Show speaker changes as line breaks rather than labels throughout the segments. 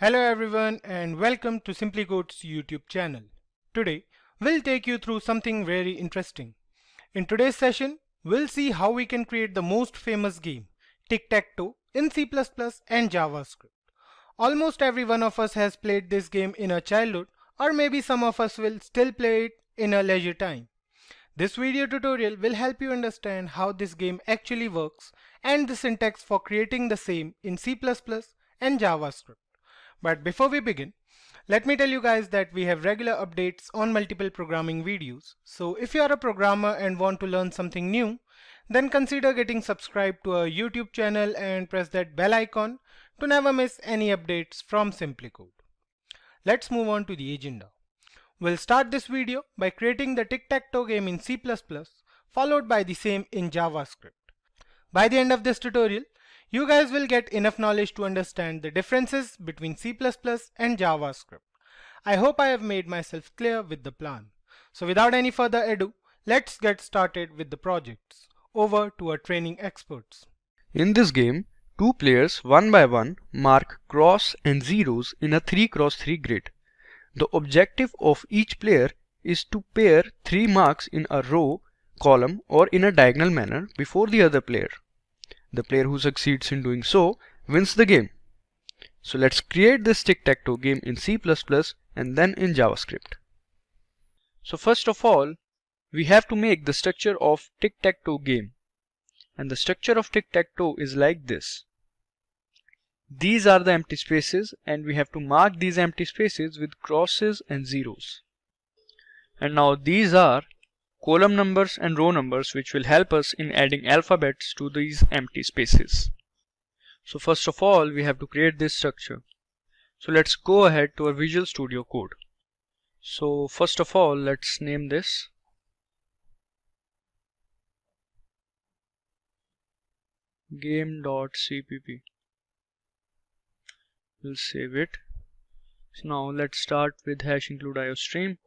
Hello everyone and welcome to SimpliCode's YouTube channel. Today we'll take you through something very interesting. In today's session we'll see how we can create the most famous game, Tic Tac Toe, in C++ and JavaScript. Almost every one of us has played this game in our childhood, or maybe some of us will still play it in our leisure time. This video tutorial will help you understand how this game actually works and the syntax for creating the same in C++ and JavaScript. But before we begin, let me tell you guys that we have regular updates on multiple programming videos. So if you are a programmer and want to learn something new, then consider getting subscribed to our YouTube channel and press that bell icon to never miss any updates from SimpliCode. Let's move on to the agenda. We'll start this video by creating the tic-tac-toe game in C++, followed by the same in JavaScript. By the end of this tutorial, you guys will get enough knowledge to understand the differences between C++ and JavaScript. I hope I have made myself clear with the plan. So without any further ado, let's get started with the projects. Over to our training experts.
In this game, two players one by one mark cross and zeros in a 3x3 grid. The objective of each player is to pair 3 marks in a row, column or in a diagonal manner before the other player. The player who succeeds in doing so wins the game. So let's create this tic-tac-toe game in C++ and then in JavaScript. So first of all, we have to make the structure of tic-tac-toe game. And the structure of tic-tac-toe is like this. These are the empty spaces and we have to mark these empty spaces with crosses and zeros. And now these are column numbers and row numbers which will help us in adding alphabets to these empty spaces. So first of all we have to create this structure. So let's go ahead to our Visual Studio Code. So first of all let's name this game.cpp. We'll save it. So now let's start with hash include IOStream.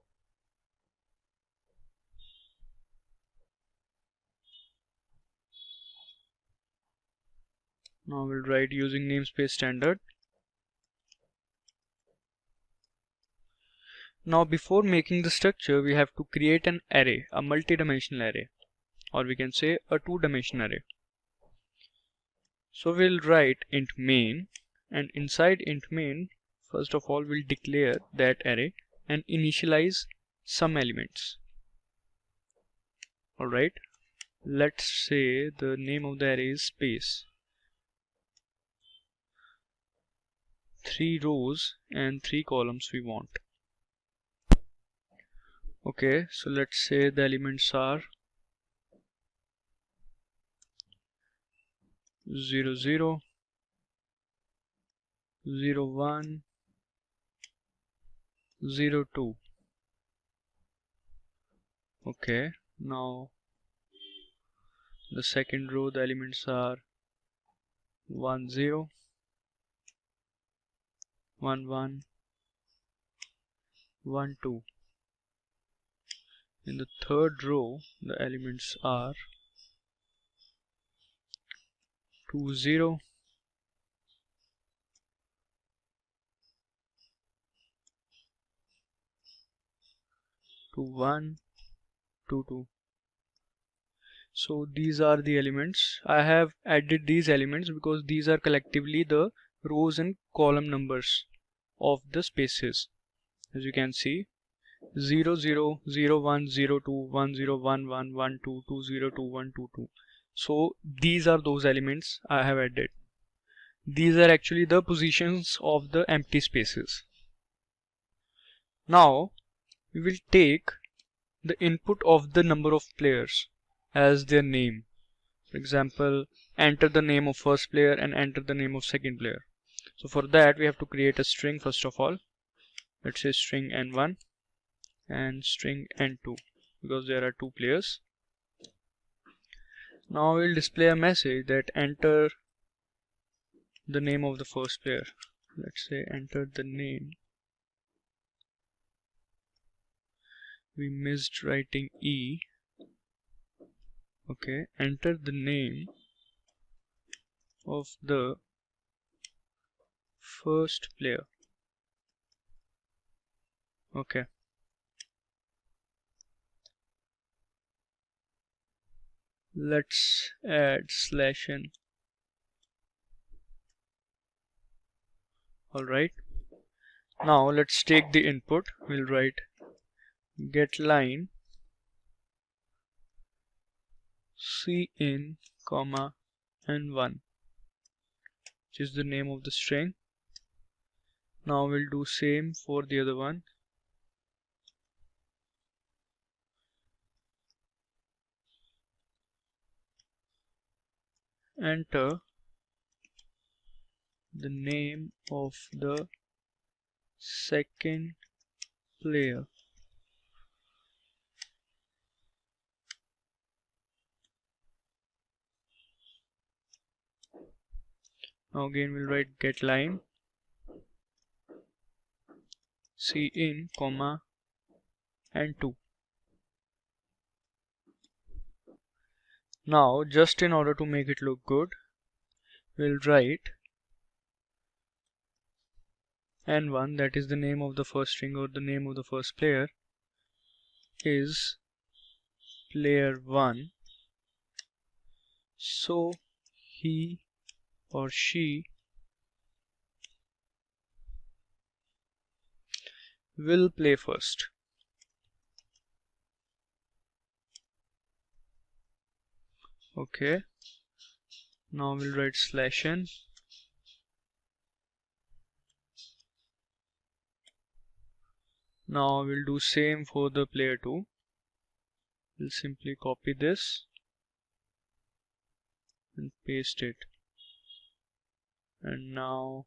Now we'll write using namespace standard. Now before making the structure we have to create an array, a multi-dimensional array, or we can say a two-dimensional array. So we'll write int main, and inside int main first of all we'll declare that array and initialize some elements. Alright, let's say the name of the array is space. 3 rows and 3 columns we want. Okay, so let's say the elements are 0 0 0 1 0 2. Okay, now the second row the elements are 1 0 1 1 1 2. In the third row the elements are 2 0 2 1 2 2. So these are the elements. I have added these elements because these are collectively the rows and column numbers of the spaces. As you can see, 0 0 0 1 0 2 1 0 1 1 1 2 2 0 2 1 2 2. So these are those elements I have added. These are actually the positions of the empty spaces. Now we will take the input of the number of players as their name. For example, enter the name of first player and enter the name of second player. So for that we have to create a string first of all. Let's say string n1 and string n2 because there are 2 players. Now we'll display a message that enter the name of the first player. Let's say enter the name. We missed writing E. Okay, enter the name of the first player. Okay, let's add /n. Alright, now let's take the input. We'll write get line C in comma n1, which is the name of the string. Now we'll do same for the other one. Enter the name of the second player. Now again we'll write get line C in comma n2. Now just in order to make it look good, we'll write n1, that is the name of the first string or the name of the first player, is player 1, so he or she will play first. Okay, now we'll write /n. Now we'll do same for the player 2. We'll simply copy this and paste it. And now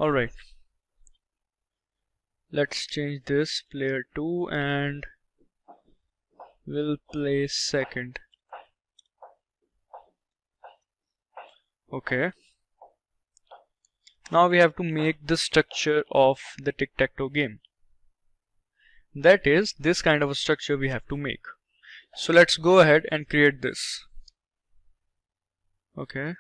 alright, let's change this player 2 and we'll play second. Okay, now we have to make the structure of the tic-tac-toe game. That is, this kind of a structure we have to make. So let's go ahead and create this. Okay,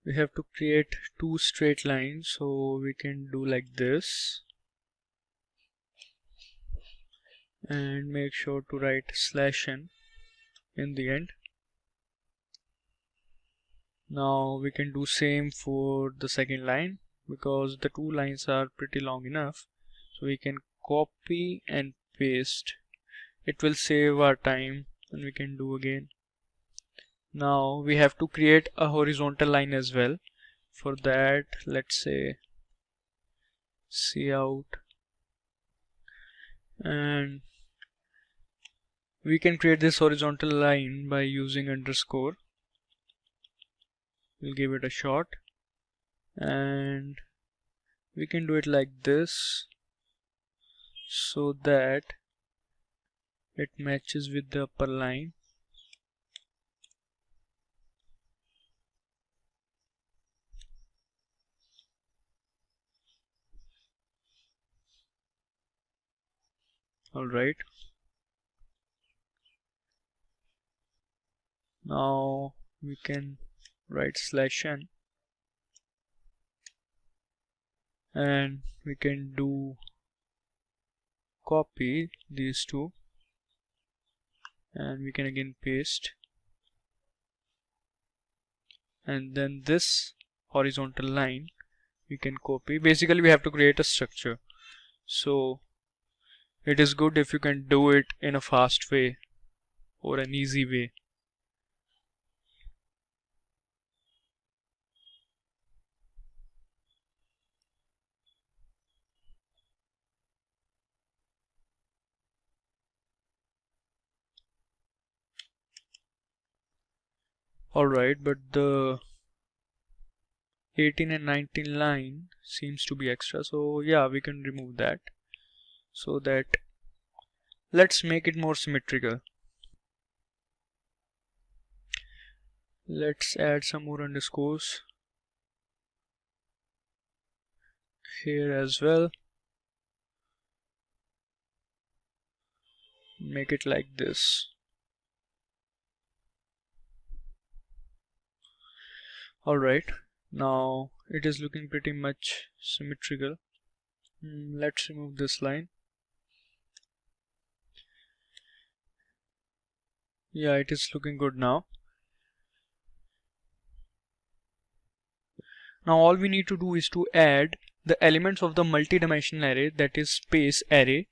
we have to create two straight lines, so we can do like this and make sure to write /n in the end. Now we can do same for the second line, because the two lines are pretty long enough, so we can copy and paste. It will save our time and we can do again. Now we have to create a horizontal line as well. For that, let's say cout, and we can create this horizontal line by using underscore. We'll give it a shot and we can do it like this so that it matches with the upper line. Alright, now we can write /n and we can do copy these two and we can again paste, and then this horizontal line we can copy. Basically we have to create a structure, so it is good if you can do it in a fast way or an easy way. Alright, but the 18 and 19 line seems to be extra, so yeah, we can remove that, so that let's make it more symmetrical. Let's add some more underscores here as well. make it like this. Alright, now it is looking pretty much symmetrical. Let's remove this line. Yeah, it is looking good now. Now all we need to do is to add the elements of the multi-dimensional array, that is space array,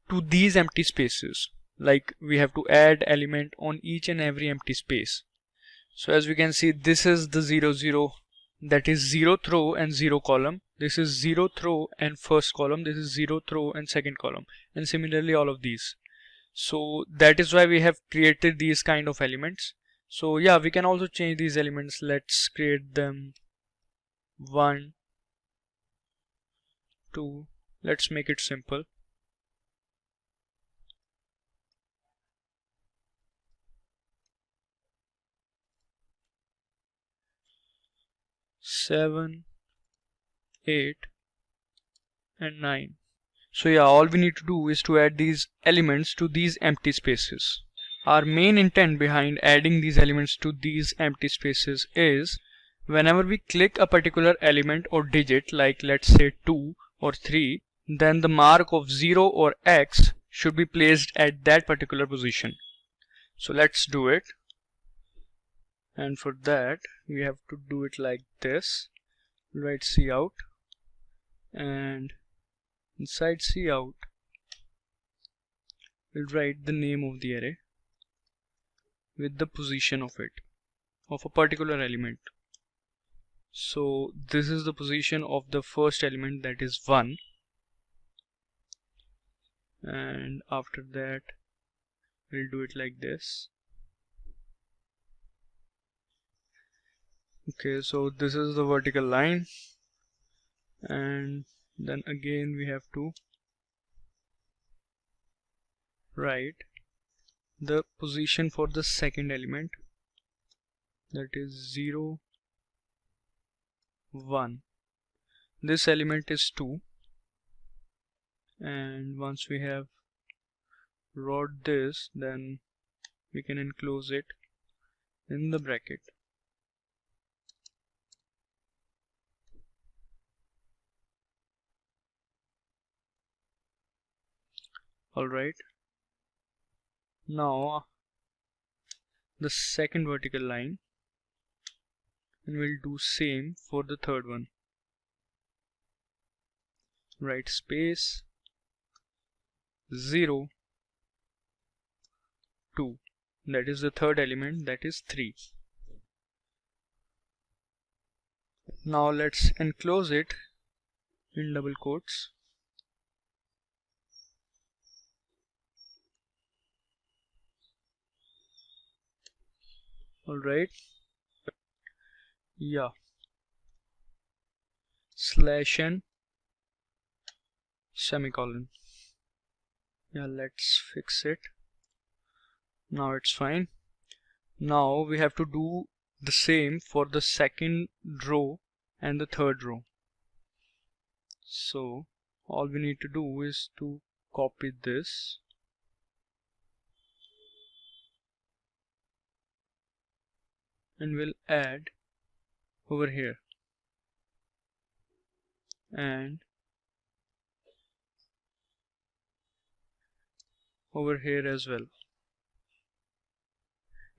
to these empty spaces. Like we have to add element on each and every empty space. So as we can see, this is the 0 0, that is 0th row and 0 column. This is 0th row and first column. This is 0th row and second column, and similarly all of these. So that is why we have created these kind of elements. So yeah, we can also change these elements. Let's create them 1, 2. Let's make it simple. 7, 8 and 9. So yeah, all we need to do is to add these elements to these empty spaces. Our main intent behind adding these elements to these empty spaces is whenever we click a particular element or digit, like let's say 2 or 3, then the mark of 0 or X should be placed at that particular position. So let's do it. And for that we have to do it like this. Write cout, and inside cout we'll write the name of the array with the position of it, of a particular element. So this is the position of the first element, that is 1, and after that we'll do it like this. Okay, so this is the vertical line, and then again we have to write the position for the second element, that is 0, 1. This element is 2, and once we have wrote this, then we can enclose it in the bracket. Alright, now the second vertical line, and we'll do same for the third one. Write space 0, 2, that is the third element, that is 3. Now let's enclose it in double quotes. Alright, yeah, /n semicolon. Yeah, let's fix it. Now it's fine. Now we have to do the same for the second row and the third row. So all we need to do is to copy this and we'll add over here and over here as well.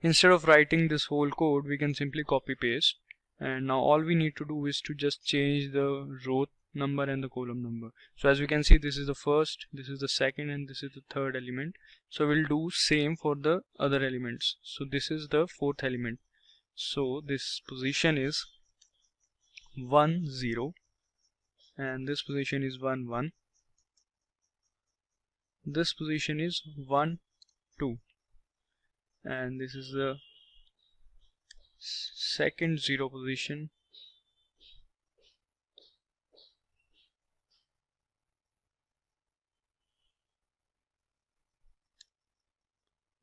Instead of writing this whole code, we can simply copy paste, and now all we need to do is to just change the row number and the column number. So as we can see, this is the first, this is the second, and this is the third element. So we'll do same for the other elements. So this is the fourth element. So this position is 1 0, and this position is 1 1. This position is 1 2, and this is the second 0 position.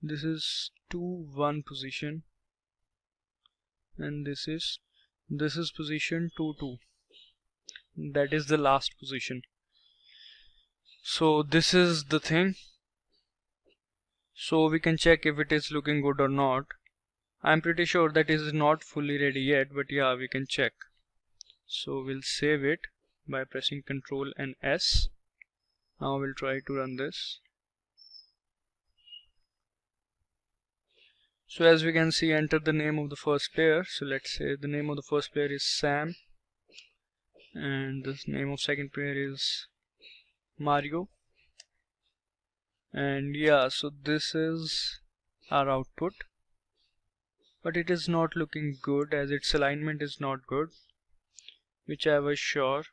This is 2 1 position, and this is position 2 2. That is the last position. So this is the thing. so we can check if it is looking good or not. I'm pretty sure that it is not fully ready yet, but yeah, we can check. So we'll save it by pressing Ctrl and S. Now we'll try to run this. So as we can see, enter the name of the first player. So let's say the name of the first player is Sam, and the name of second player is Mario. And yeah, so this is our output, but it is not looking good as its alignment is not good, which I was sure.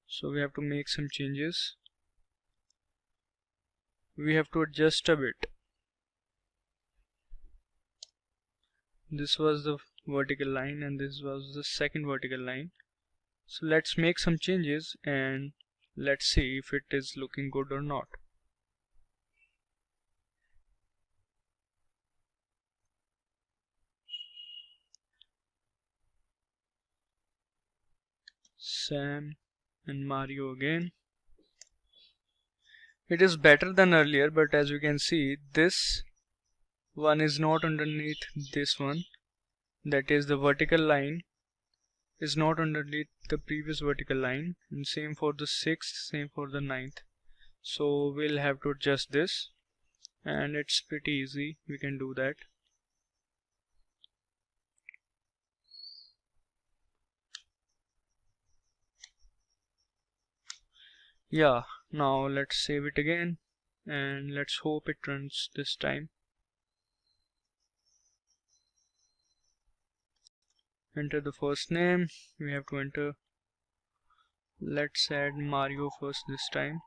So we have to make some changes. We have to adjust a bit. This was the vertical line and this was the second vertical line. So let's make some changes and let's see if it is looking good or not. Sam and Mario again. It is better than earlier, but as you can see, this one is not underneath this one. That is, the vertical line is not underneath the previous vertical line, and same for the 6th, same for the 9th. So we'll have to adjust this, and it's pretty easy. We can do that. Yeah, now let's save it again and let's hope it runs this time. Enter the first name. We have to enter, let's add Mario first this time,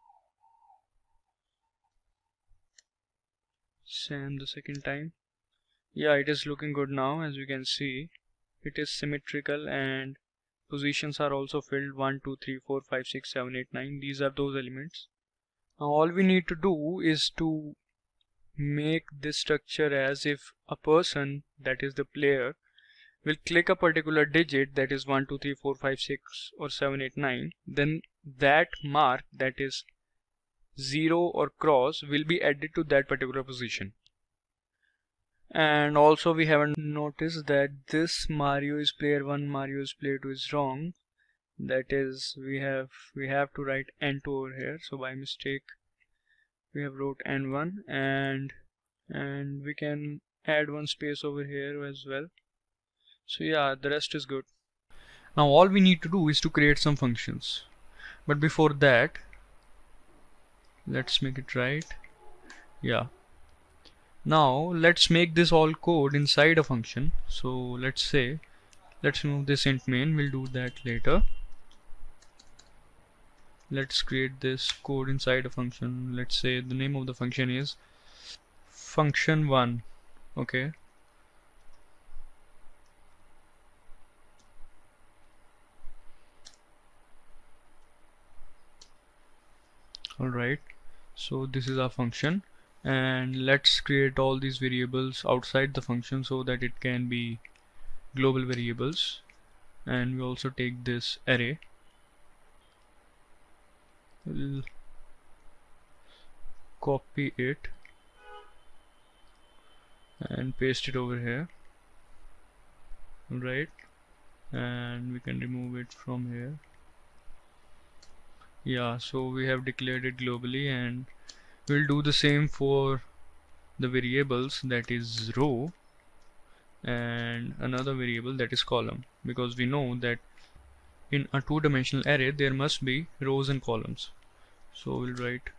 Sam the second time. Yeah, it is looking good now. As you can see, it is symmetrical and positions are also filled. 1 2 3 4 5 6 7 8 9. These are those elements. Now all we need to do is to make this structure as if a person, that is the player, will click a particular digit, that is 1 2 3 4 5 6 or 7 8 9, then that mark, that is 0 or cross, will be added to that particular position. And also we haven't noticed that this Mario is player 1, Mario is player 2 is wrong. That is, we have to write N2 over here. So by mistake we have wrote N1, and we can add one space over here as well. So yeah, the rest is good. Now all we need to do is to create some functions, but before that let's make it right. Yeah, now let's make this all code inside a function. So let's remove this int main. We'll do that later. Let's create this code inside a function. Let's say the name of the function is function1. Okay, alright, so this is our function, and let's create all these variables outside the function so that it can be global variables. And we also take this array, we'll copy it and paste it over here. Right, and we can remove it from here. Yeah, so we have declared it globally, and we'll do the same for the variables, that is row, and another variable, that is column, because we know that in a two-dimensional array there must be rows and columns. So we'll write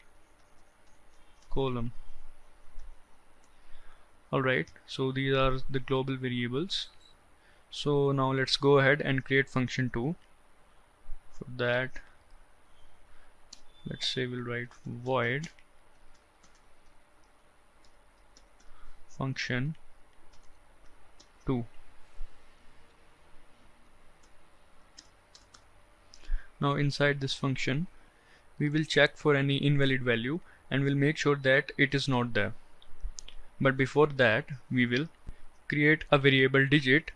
column. Alright, so these are the global variables. So now let's go ahead and create function 2. For that, let's say we'll write void function 2. Now inside this function we will check for any invalid value and we'll make sure that it is not there. But before that we will create a variable digit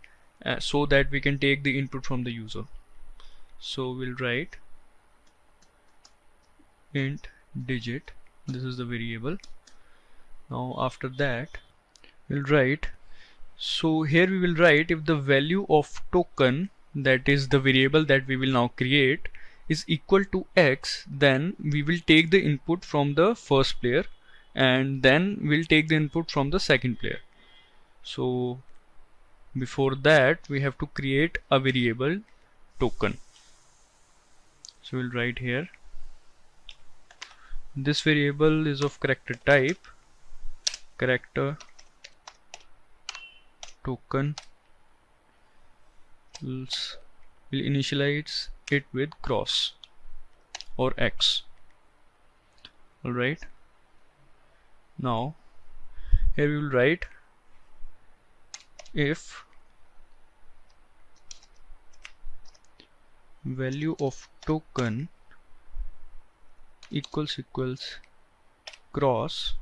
so that we can take the input from the user. So we'll write int digit, this is the variable, Now after that we'll write, so here we will write if the value of token, that is the variable that we will now create, is equal to x, then we will take the input from the first player and then we'll take the input from the second player. So before that we have to create a variable token. So we'll write here, this variable is of character type character token, we'll initialize it with cross or x. Alright, now here we will write if value of token equals cross,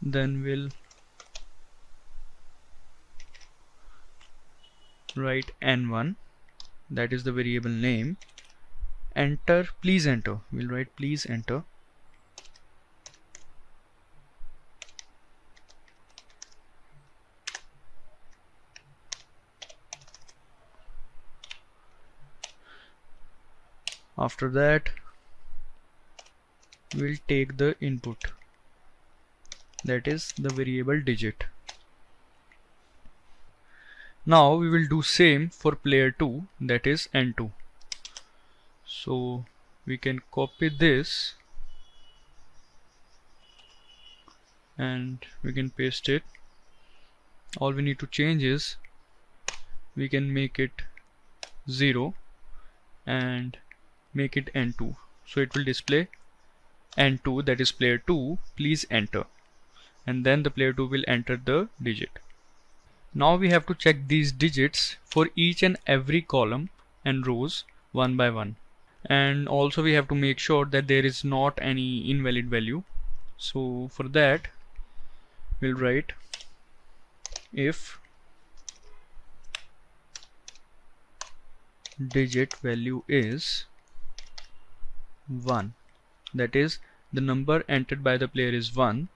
then we'll write n1, that is the variable name, enter, please enter, we'll write please enter. After that we'll take the input, that is the variable digit. Now we will do same for player 2, that is n2. So we can copy this and we can paste it. All we need to change is we can make it 0 and make it n2, so it will display n2, that is player 2, please enter, and then the player 2 will enter the digit. Now we have to check these digits for each and every column and rows one by one, and also we have to make sure that there is not any invalid value. So for that we'll write if digit value is 1, that is the number entered by the player is 1,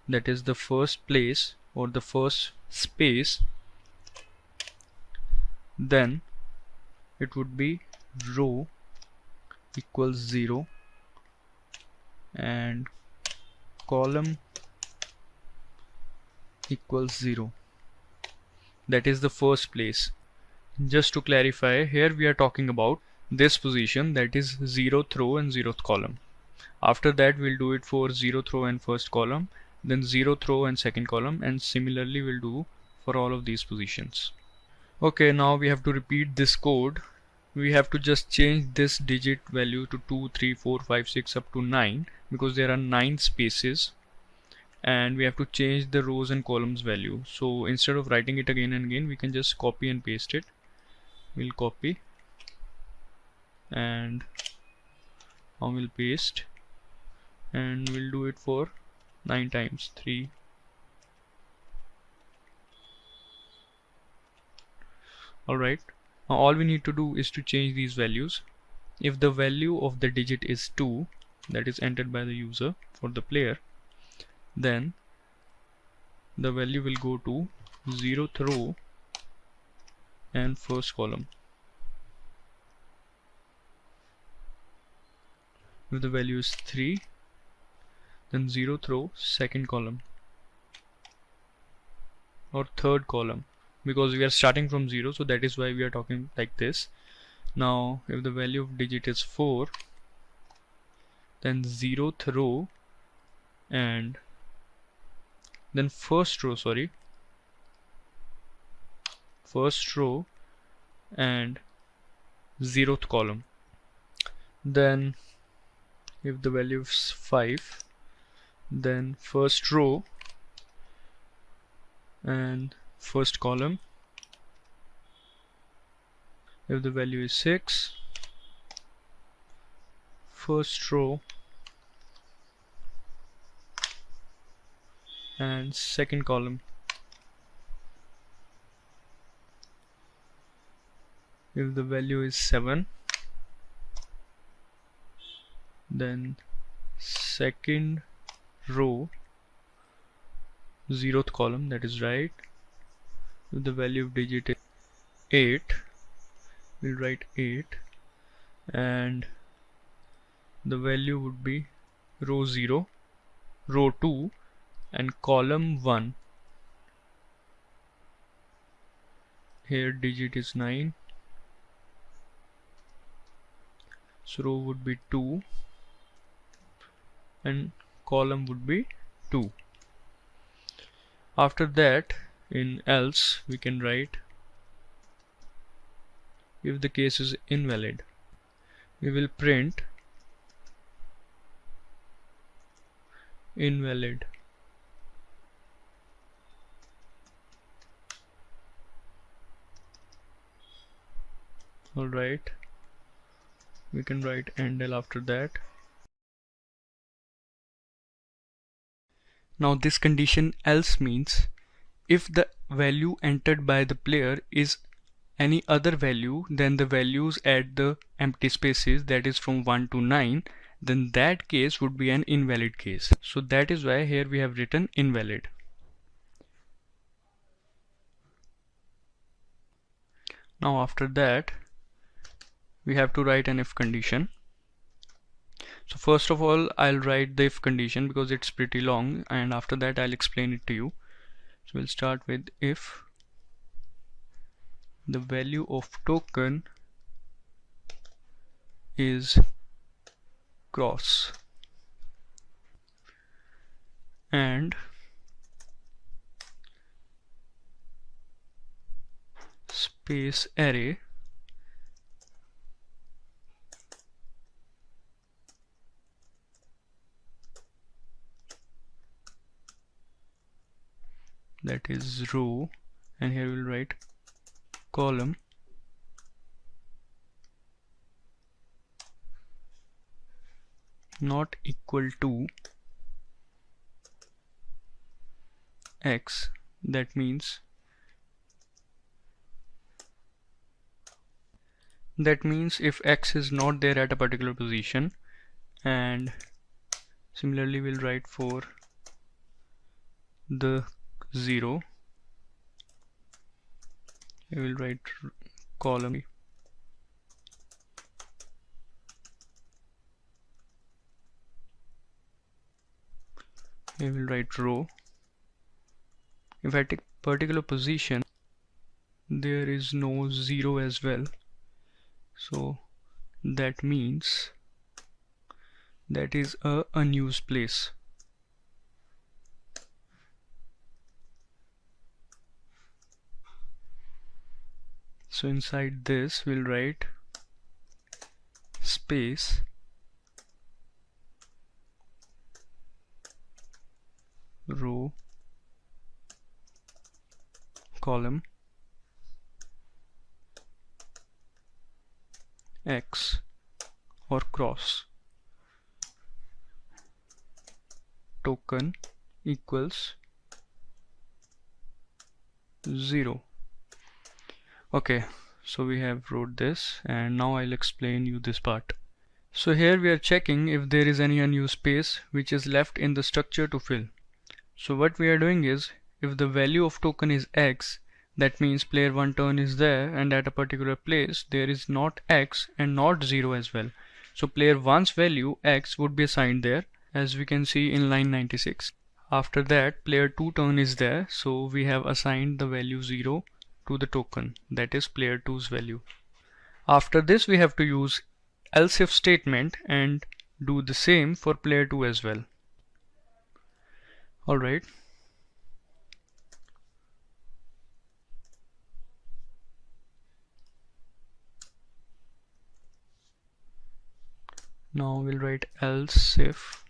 that is the first place or the first space, then it would be row equals 0 and column equals 0, that is the first place. Just to clarify, here we are talking about this position, that is 0th row and 0th column. After that we'll do it for 0th row and first column, then 0th row and second column, and similarly we'll do for all of these positions. Okay, now we have to repeat this code. We have to just change this digit value to 2, 3, 4, 5, 6 up to 9 because there are 9 spaces, and we have to change the rows and columns value. So instead of writing it again and again, we can just copy and paste it. We'll copy and now we'll paste, and we'll do it for 9 times 3. Alright, now all we need to do is to change these values. If the value of the digit is 2, that is entered by the user for the player, then the value will go to 0th row and first column. If the value is 3, then 0th row second column or third column, because we are starting from 0, so that is why we are talking like this. Now if the value of digit is 4, then 0th row and then first row and 0th column. Then if the value is 5, then first row and first column. If the value is 6, first row and second column. If the value is 7, then second row 0th column, that is right. If the value of digit is 8, we'll write 8, and the value would be row 0, row 2, and column 1. Here digit is 9, so row would be 2 and column would be 2. After that, in else we can write, if the case is invalid, we will print invalid. Alright, we can write endl after that. Now this condition else means if the value entered by the player is any other value than the values at the empty spaces, that is from 1 to 9, then that case would be an invalid case. So that is why here we have written invalid. Now after that, we have to write an if condition. So first of all, I'll write the if condition because it's pretty long, and after that I'll explain it to you. So we'll start with if the value of token is cross and space array that is row, and here we'll write column not equal to x. That means if x is not there at a particular position, and similarly we'll write for the 0, we will write column, we will write row. If I take particular position, there is no 0 as well, so that means that is a unused place. So inside this we'll write space row column x or cross token equals 0. Okay, so we have wrote this, and now I'll explain you this part. So here we are checking if there is any unused space which is left in the structure to fill. So what we are doing is, if the value of token is x, that means player 1 turn is there, and at a particular place there is not x and not 0 as well. So player 1's value x would be assigned there, as we can see in line 96. After that, player 2 turn is there, so we have assigned the value 0 to the token, that is player 2's value. After this we have to use else if statement and do the same for player 2 as well. Alright. Now we'll write else if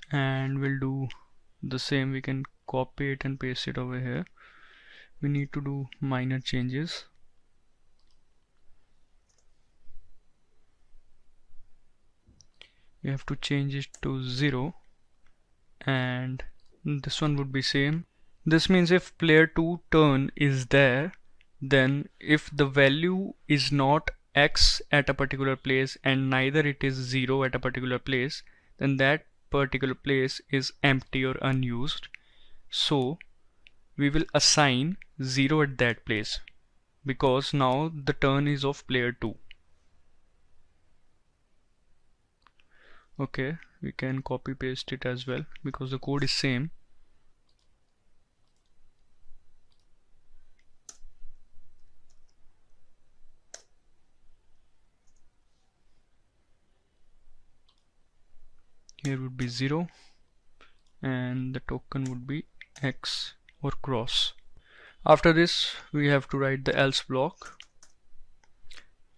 and we'll do the same. We can copy it and paste it over here. We need to do minor changes. We have to change it to 0, and this one would be same. This means if player 2 turn is there, then if the value is not x at a particular place and neither it is 0 at a particular place, then that particular place is empty or unused. So we will assign 0 at that place because now the turn is of player 2. Okay, we can copy paste it as well because the code is same. Here would be 0 and the token would be x or cross. After this we have to write the else block,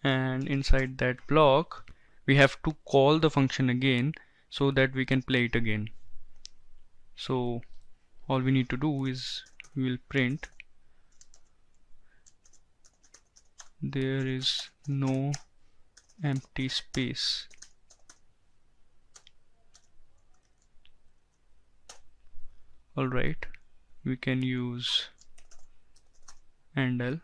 and inside that block we have to call the function again so that we can play it again. So all we need to do is we will print there is no empty space. Alright, we can use endl.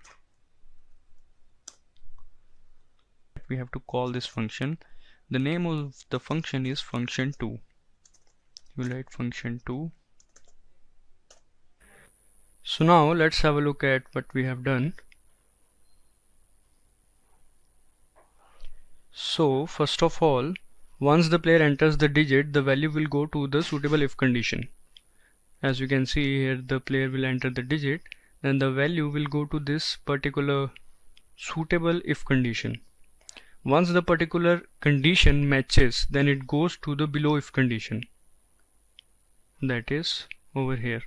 We have to call this function. The name of the function is function2. We'll write function2. So now let's have a look at what we have done. So first of all, once the player enters the digit, the value will go to the suitable if condition. As you can see here, the player will enter the digit, then the value will go to this particular suitable if condition. Once the particular condition matches, then it goes to the below if condition, that is over here.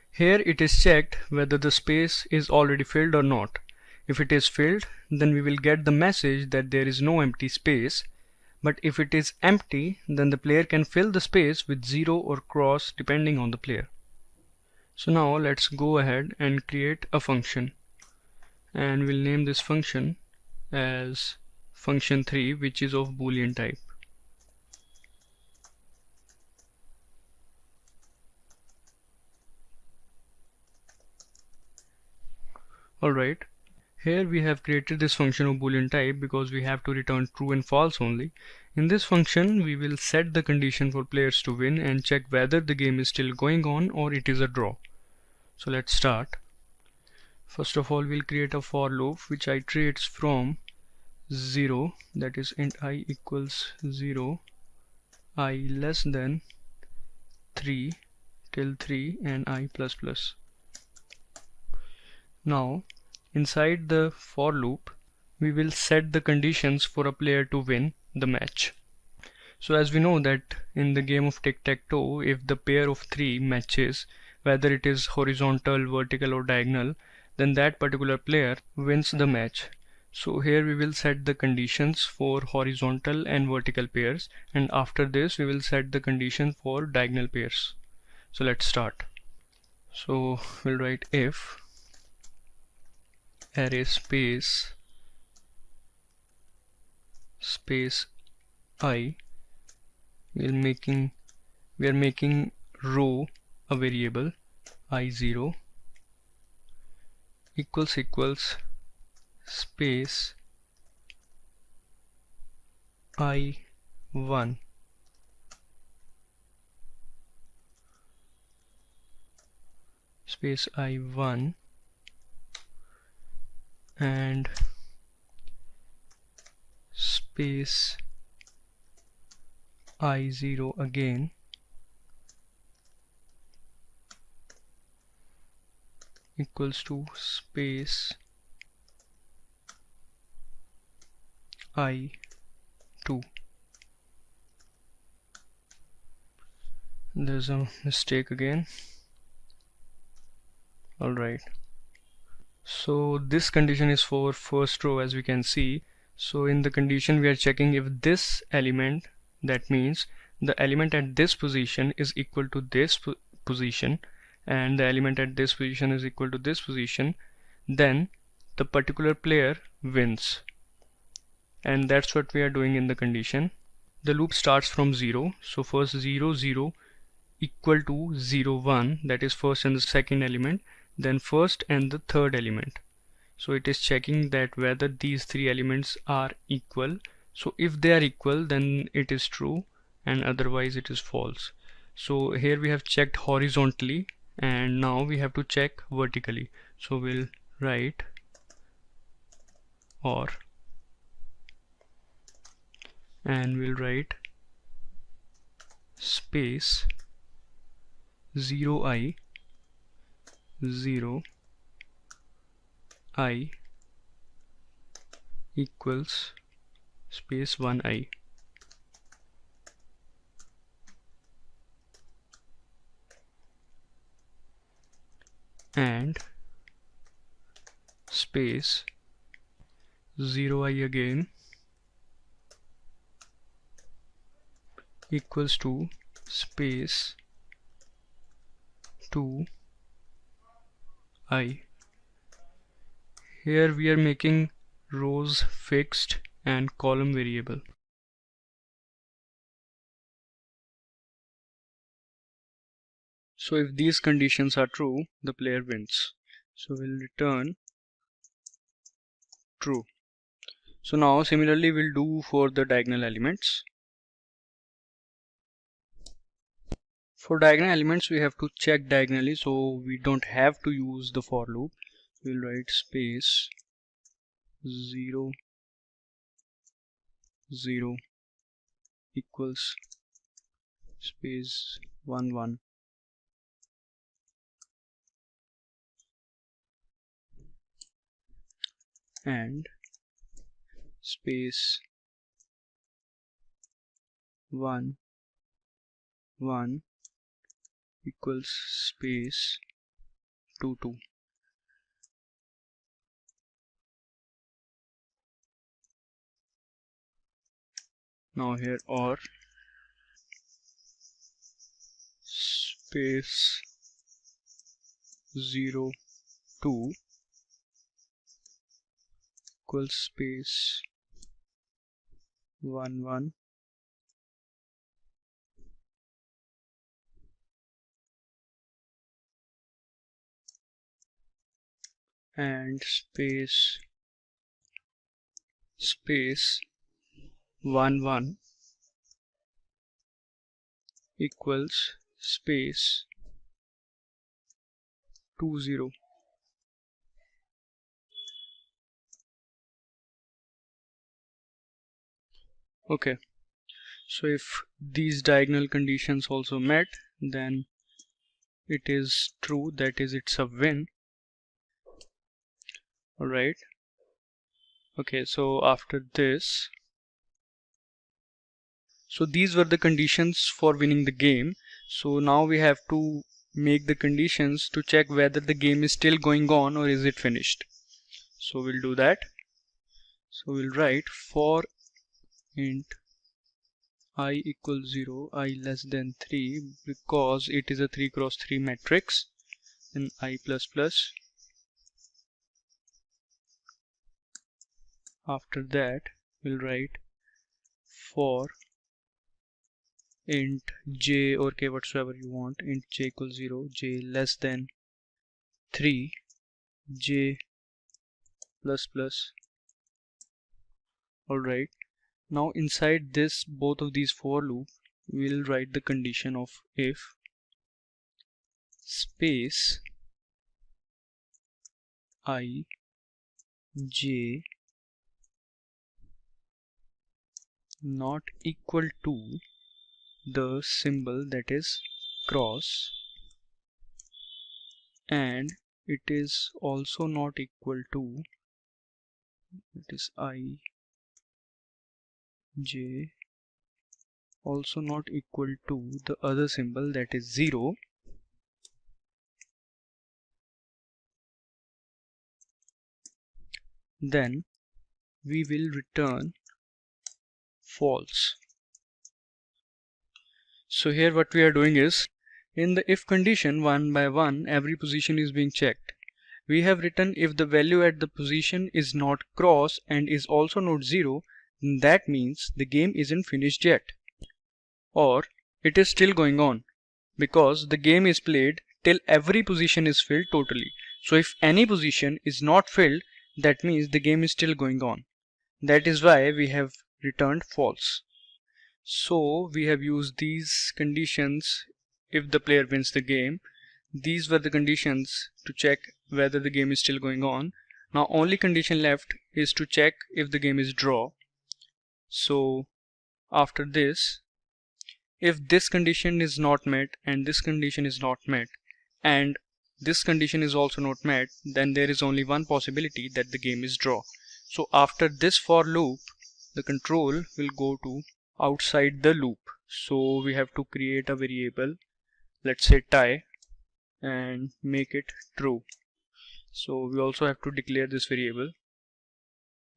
Here it is checked whether the space is already filled or not. If it is filled, then we will get the message that there is no empty space. But if it is empty, then the player can fill the space with 0 or cross depending on the player. So now let's go ahead and create a function, and we'll name this function as function3, which is of Boolean type. Alright, here we have created this function of Boolean type because we have to return true and false only. In this function we will set the condition for players to win and check whether the game is still going on or it is a draw. So let's start. First of all, we'll create a for loop which iterates from 0, that is int I equals 0, I less than 3 till 3 and I plus plus. Now inside the for loop we will set the conditions for a player to win the match. So as we know that in the game of Tic Tac Toe, if the pair of 3 matches, whether it is horizontal, vertical or diagonal, then that particular player wins the match. So here we will set the conditions for horizontal and vertical pairs, and after this we will set the condition for diagonal pairs. So let's start. So we'll write if array space I, we are making row a variable I0 equals space I1 space I1 and space I0 again equals to space I2. There's a mistake again. Alright, so this condition is for first row, as we can see. So in the condition we are checking if this element, that means the element at this position is equal to this position and the element at this position is equal to this position, then the particular player wins. And that's what we are doing in the condition. The loop starts from 0, so first 0 0 equal to 0 1, that is first and the second element, then first and the third element. So it is checking that whether these three elements are equal. So if they are equal, then it is true, and otherwise it is false. So here we have checked horizontally, and now we have to check vertically. So we'll write OR, and we'll write space 0i 0 I equals space 1i, and space 0i again equals to space 2i. Here we are making rows fixed and column variable. So if these conditions are true, the player wins. So we'll return true. So now similarly we'll do for the diagonal elements. For diagonal elements we have to check diagonally, so we don't have to use the for loop. We'll write space 0 0 equals space 1 1, and space 1 1 equals space 2 2. Now here OR space 0 2 equals space 1 1 and space 1 1 equals space 2 0. Okay, so if these diagonal conditions also met, then it is true, that is it's a win. Alright, okay, so after this, so these were the conditions for winning the game. So now we have to make the conditions to check whether the game is still going on or is it finished. So we'll do that. So we'll write for int I equals 0, I less than 3, because it is a 3 cross 3 matrix, and I plus plus. After that we'll write for int j or k, whatsoever you want, int j equals 0, j less than 3, j plus plus. Alright, now inside this, both of these for loop, we'll write the condition of if space I j not equal to the symbol, that is cross, and it is also not equal to, it is I j also not equal to the other symbol, that is 0, then we will return false. So here what we are doing is, in the if condition, one by one every position is being checked. We have written if the value at the position is not cross and is also not 0, then that means the game isn't finished yet, or it is still going on. because the game is played till every position is filled totally. So if any position is not filled, that means the game is still going on. That is why we have returned false. So we have used these conditions if the player wins the game. These were the conditions to check whether the game is still going on. Now only condition left is to check if the game is draw. So after this, if this condition is not met and this condition is not met and this condition is also not met, then there is only one possibility that the game is draw. So after this for loop, the control will go to outside the loop. So we have to create a variable, let's say tie, and make it true. So we also have to declare this variable,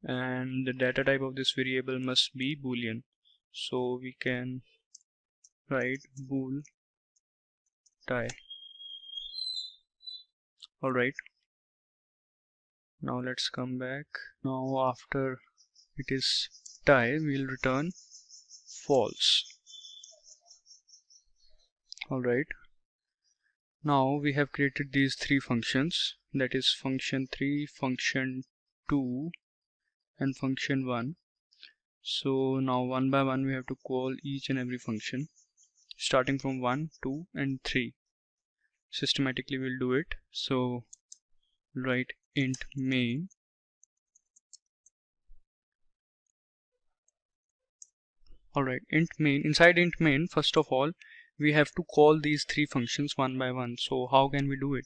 and the data type of this variable must be boolean. So we can write bool tie. Alright, now let's come back. Now after it is tie, we'll return false. Alright, now we have created these three functions, that is function 3, function 2 and function 1. So now one by one we have to call each and every function starting from 1, 2 and 3. Systematically we'll do it. So write int main. Alright, int main. Inside int main, first of all, we have to call these three functions one by one. So how can we do it?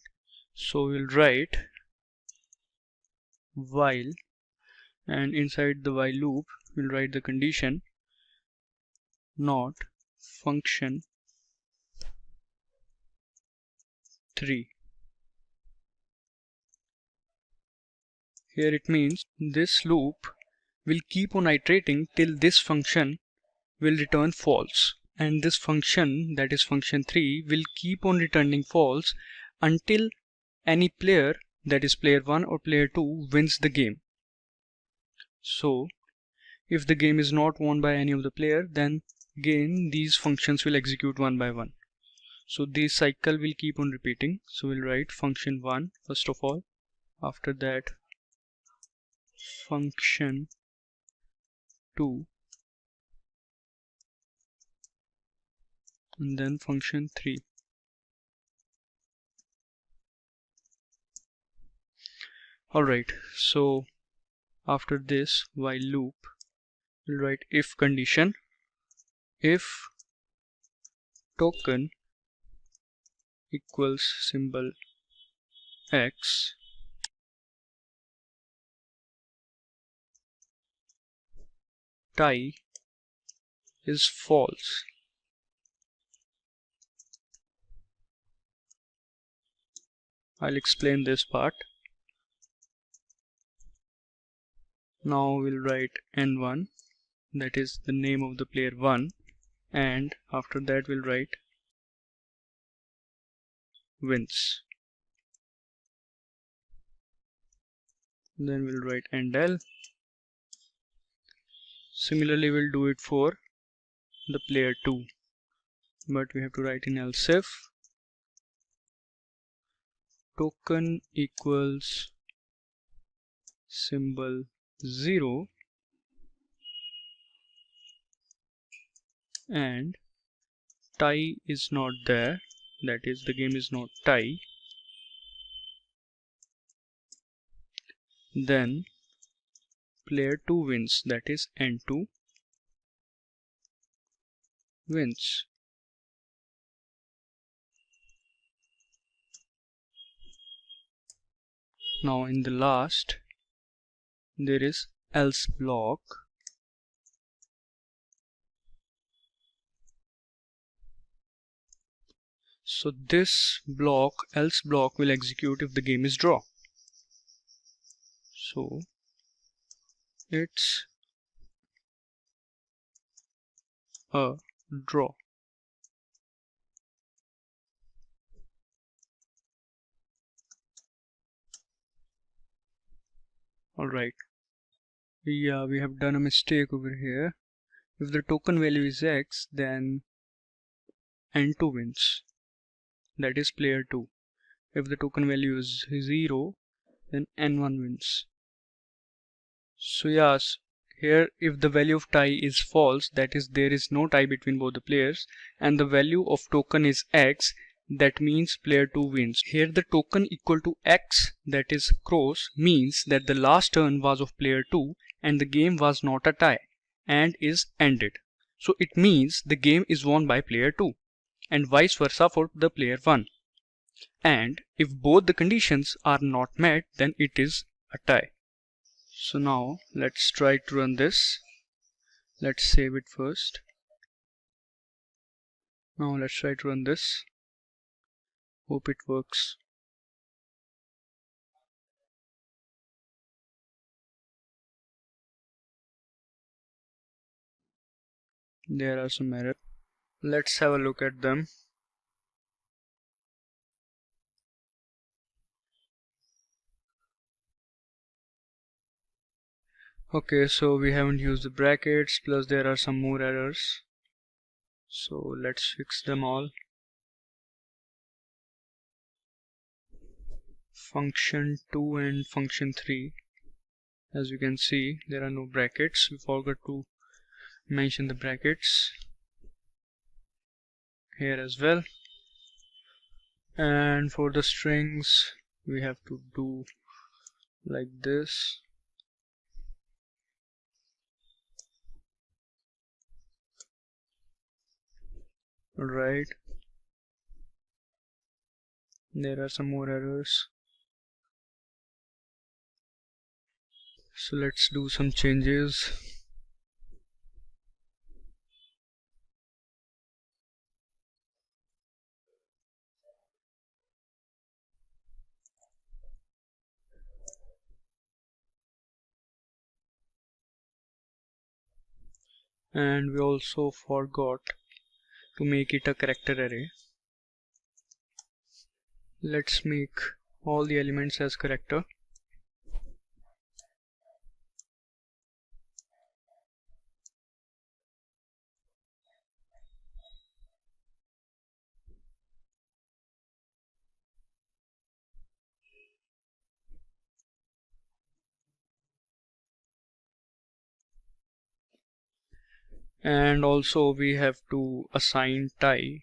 So we'll write while, and inside the while loop we'll write the condition not function 3. Here it means this loop will keep on iterating till this function will return false, and this function, that is function 3, will keep on returning false until any player, that is player 1 or player 2, wins the game. So if the game is not won by any of the player, then again these functions will execute one by one. So this cycle will keep on repeating. So we'll write function 1 first of all, after that function 2, and then function 3. Alright, so after this while loop we'll write if condition, if token equals symbol x, tie is false. I'll explain this part. Now we'll write n1, that is the name of the player 1, and after that we'll write wins. Then we'll write endl. Similarly we'll do it for the player 2, but we have to write in else if token equals symbol 0 and tie is not there, that is the game is not tie, then player 2 wins, that is n2 wins. Now in the last there is else block. So this block, else block, will execute if the game is draw. So it's a draw. Alright. Yeah, we have done a mistake over here. If the token value is x, then n2 wins. that is player 2. If the token value is 0, then N1 wins. So yes, here if the value of tie is false, that is there is no tie between both the players, and the value of token is X, that means player 2 wins. Here the token equal to X, that is cross, means that the last turn was of player 2 and the game was not a tie and is ended. So it means the game is won by player 2 and vice versa for the player 1. And if both the conditions are not met, then it is a tie. So now let's try to run this. Let's save it first. Now let's try to run this. Hope it works. There are some errors. Let's have a look at them. Okay, so we haven't used the brackets, plus there are some more errors. So let's fix them all. Function 2 and function 3. As you can see, there are no brackets. We forgot to mention the brackets here as well. And for the strings, we have to do like this. Alright, there are some more errors. So let's do some changes. And we also forgot to make it a character array. Let's make all the elements as character. And also we have to assign tie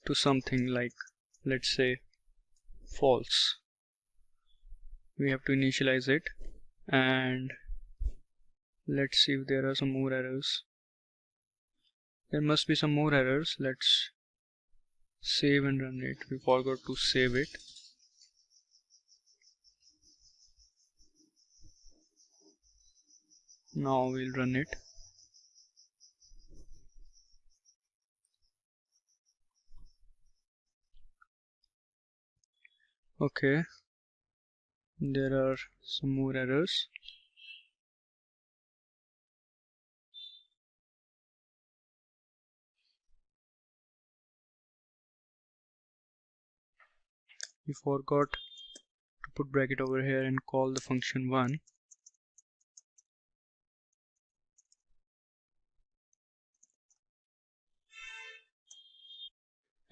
to something like, let's say, false. We have to initialize it, and let's see if there are some more errors. There must be some more errors. Let's save and run it. We forgot to save it. Now we'll run it. Okay, there are some more errors. We forgot to put bracket over here and call the function 1.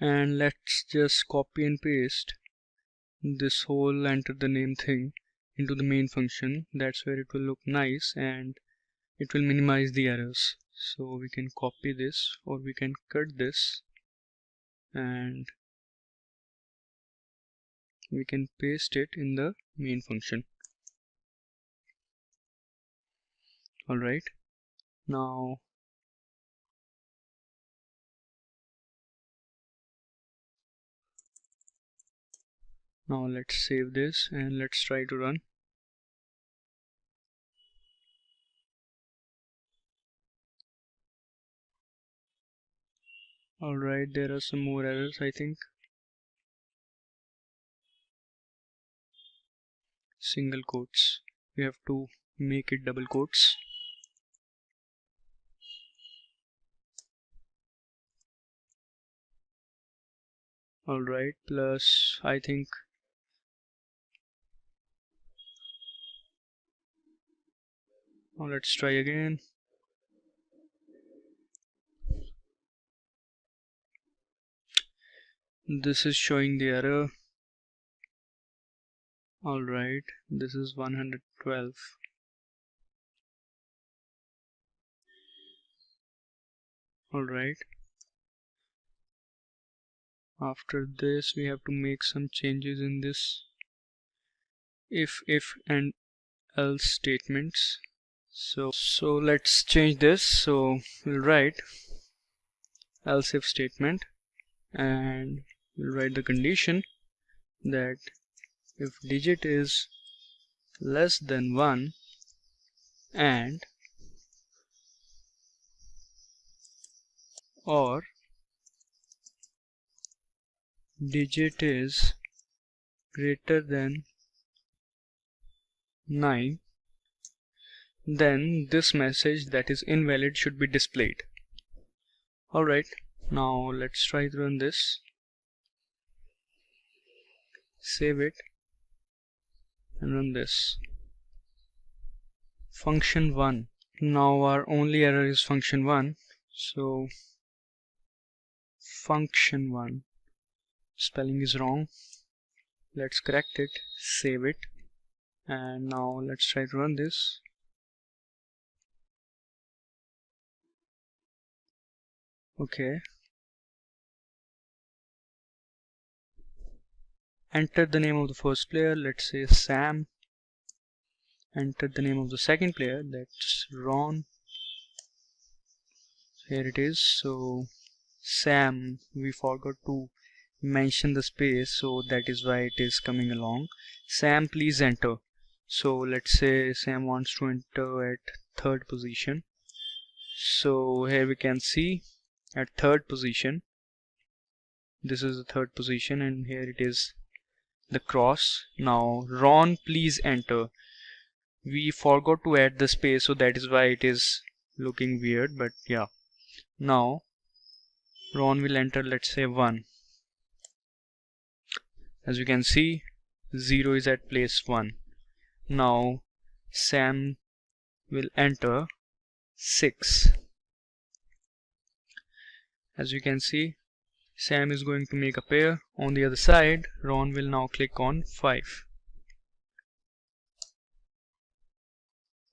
And let's just copy and paste this whole enter the name thing into the main function. That's where it will look nice and it will minimize the errors. So we can copy this, or we can cut this, and we can paste it in the main function. Alright, now let's save this and let's try to run. Alright, there are some more errors, I think. Single quotes, we have to make it double quotes. Alright, plus I think now let's try again. This is showing the error. Alright, this is 112. Alright, after this we have to make some changes in this if and else statements. So let's change this. So we'll write else if statement, and we'll write the condition that if digit is less than 1 and or digit is greater than 9, then this message that is invalid should be displayed. Alright, now let's try to run this. Save it and run this. Function 1. Now our only error is function 1. So function 1, spelling is wrong. Let's correct it, save it, and now let's try to run this. Okay. Enter the name of the first player, let's say Sam. Enter the name of the second player, that's Ron. Here it is. So Sam, we forgot to mention the space, so that is why it is coming along. Sam, please enter. So let's say Sam wants to enter at 3rd position. So here we can see at 3rd position, this is the 3rd position, and here it is the cross. Now Ron, please enter. We forgot to add the space, so that is why it is looking weird, but yeah. Now Ron will enter, let's say 1. As you can see, 0 is at place 1. Now Sam will enter 6. As you can see, Sam is going to make a pair. On the other side, Ron will now click on 5.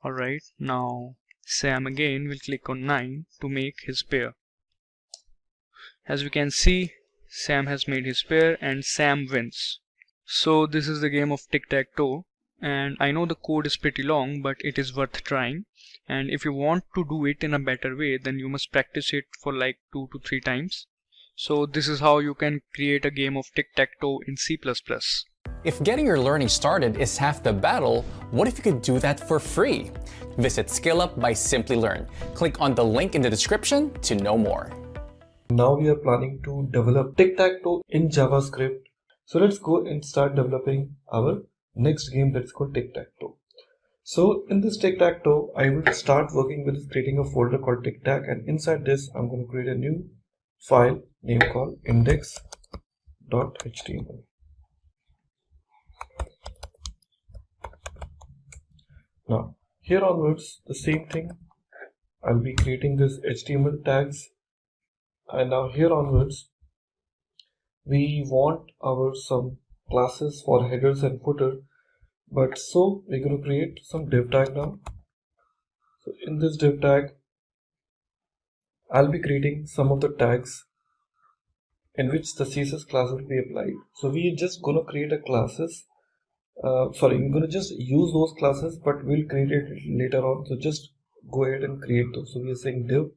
Alright, now Sam again will click on 9 to make his pair. As we can see, Sam has made his pair and Sam wins. So this is the game of Tic Tac Toe, and I know the code is pretty long, but it is worth trying. And if you want to do it in a better way, then you must practice it for like 2 to 3 times. So this is how you can create a game of Tic Tac Toe in C++.
If getting your learning started is half the battle, what if you could do that for free? Visit SkillUp by SimpliLearn. Click on the link in the description to know more.
Now we are planning to develop Tic Tac Toe in JavaScript. So let's go and start developing our next game that's called Tic Tac Toe. So in this Tic Tac Toe, I will start working with creating a folder called Tic Tac, and inside this I'm going to create a new file name called index.html. Now here onwards, the same thing, I'll be creating this HTML tags, and now here onwards we want our some classes for headers and footer, but so we're going to create some div tag now. So in this div tag, I'll be creating some of the tags in which the CSS class will be applied. So we're just going to create a classes. We're going to just use those classes, but we'll create it later on. So just go ahead and create those. So we are saying div.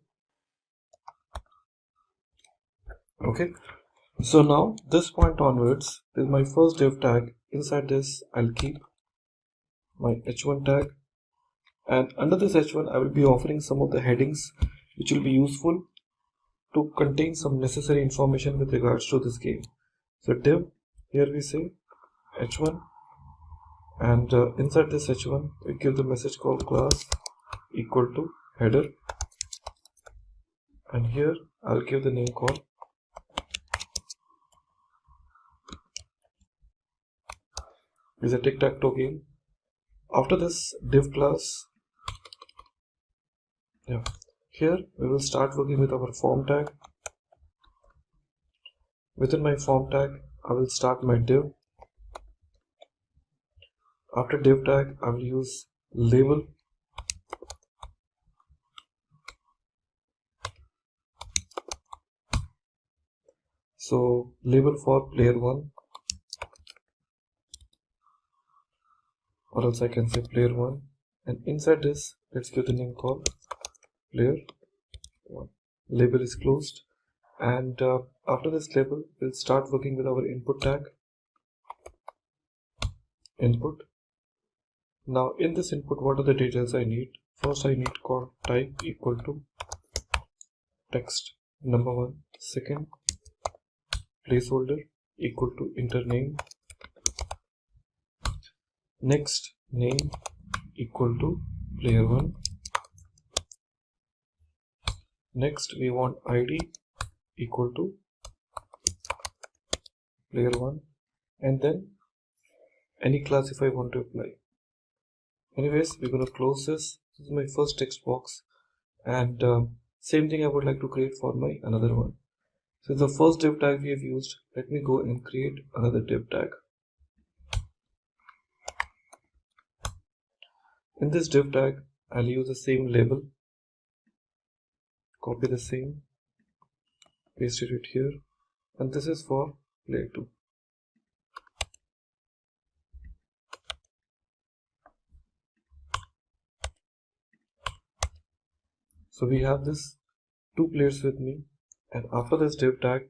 Okay. So now this point onwards, this is my first div tag. Inside this, I'll keep my h1 tag, and under this h1 I will be offering some of the headings which will be useful to contain some necessary information with regards to this game. So div, here we say h1, and inside this h1 we give the message called class equal to header, and here I'll give the name called is a Tic Tac Toe game. After this div class, here we will start working with our form tag. Within my form tag, I will start my div. After div tag, I will use label. So label for player 1, or else I can say player 1, and inside this let's give the name called player 1. Label is closed, and after this label we'll start working with our input tag, input. Now in this input, what are the details I need? First I need call type equal to text number 1. Second, placeholder equal to enter name. Next, name equal to player 1. Next we want id equal to player 1, and then any class if I want to apply. Anyways, we're going to close this. This is my first text box, and same thing I would like to create for my another one. So the first div tag we have used, let me go and create another div tag. In this div tag, I'll use the same label, copy the same, paste it here, and this is for player 2. So we have this 2 players with me, and after this div tag,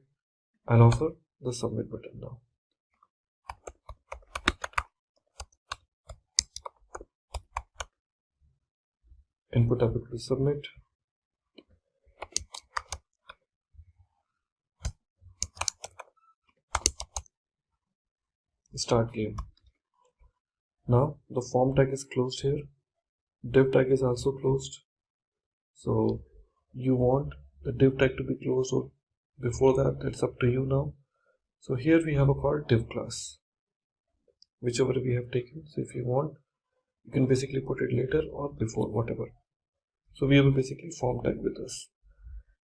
I'll offer the submit button now. Input tab equal to submit. Start game. Now the form tag is closed here. Div tag is also closed. So you want the div tag to be closed or before that, that's up to you now. So here we have a called div class, whichever we have taken. So if you want, you can basically put it later or before, whatever. So we have a basically form tag with us.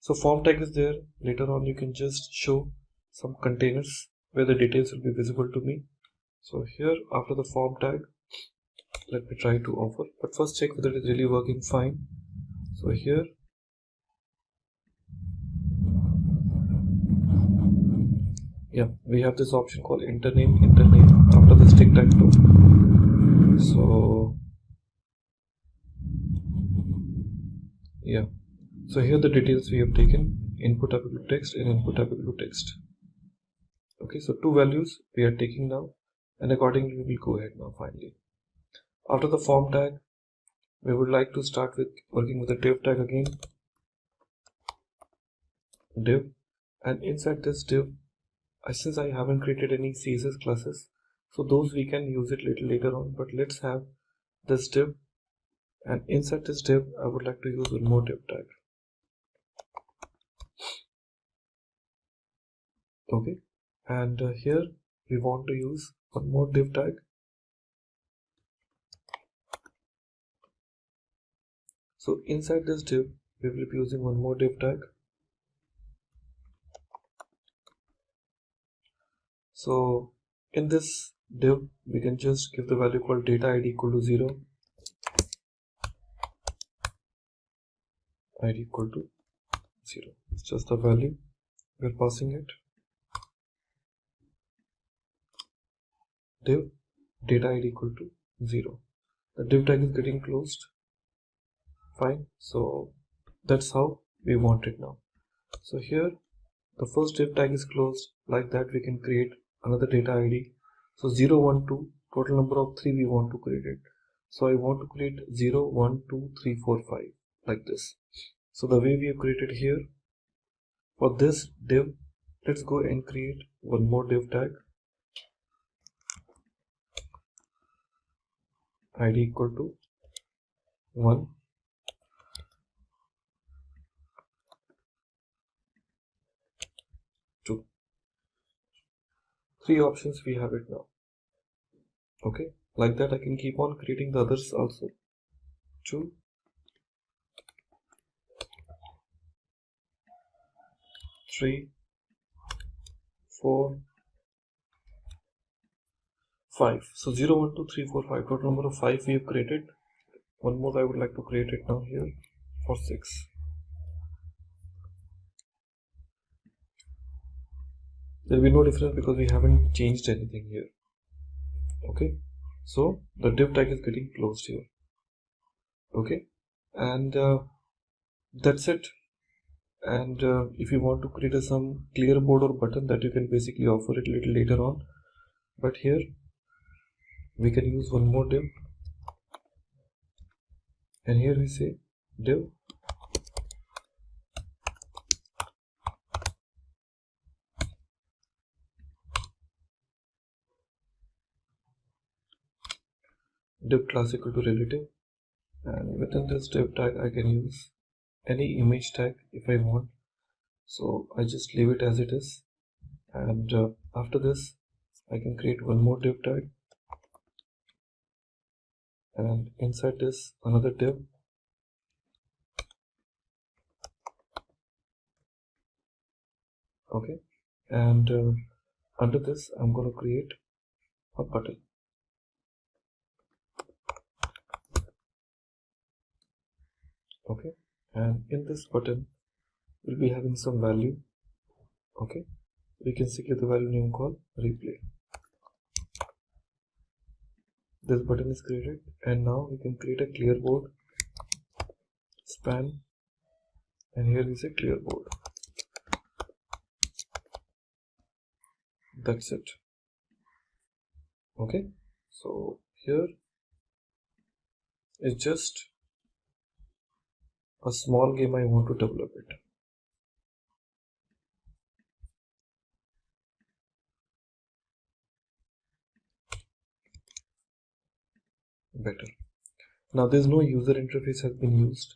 So form tag is there. Later on you can just show some containers where the details will be visible to me. So here after the form tag, let me try to offer, but first check whether it is really working fine. So here we have this option called enter name after this Tic Tac Toe. So here the details we have taken, input tab equal to text and input tab equal to text. Okay, so 2 values we are taking now, and accordingly we will go ahead now finally. After the form tag, we would like to start with working with the div tag again, div, and inside this div, since I haven't created any CSS classes, so those we can use it later on, but let's have this div, and inside this div I would like to use one more div tag. Okay, and here we want to use one more div tag. So inside this div we will be using one more div tag. So in this div we can just give the value called data id equal to 0, id equal to 0. It's just the value we are passing it. Div data id equal to 0. The div tag is getting closed. Fine. So that's how we want it now. So here the first div tag is closed. Like that we can create another data id. So 0, 1, 2, total number of 3 we want to create it. So I want to create 0, 1, 2, 3, 4, 5 like this. So the way we have created here, for this div, let's go and create one more div tag, id equal to 1, 2. 3 options we have it now. Okay, like that I can keep on creating the others also. 2, 3, 4, 5. So 0, 1, 2, 3, 4, 5. Total number of 5 we have created. One more I would like to create it now here for 6. There will be no difference because we haven't changed anything here. Okay, so the div tag is getting closed here. Okay, and that's it. And if you want to create some clear board or button, that you can basically offer it a little later on, but here we can use one more div, and here we say div class equal to relative, and within this div tag I can use any image tag if I want, so I just leave it as it is. And after this I can create one more div tag, and inside this another div, okay, and under this I'm going to create a button. Okay, and in this button we'll be having some value. Okay, we can give the value name called replay. This button is created, and now we can create a clear board span, and here is a clear board. That's it. Okay, so here is just a small game I want to develop it. Better. Now there's no user interface has been used,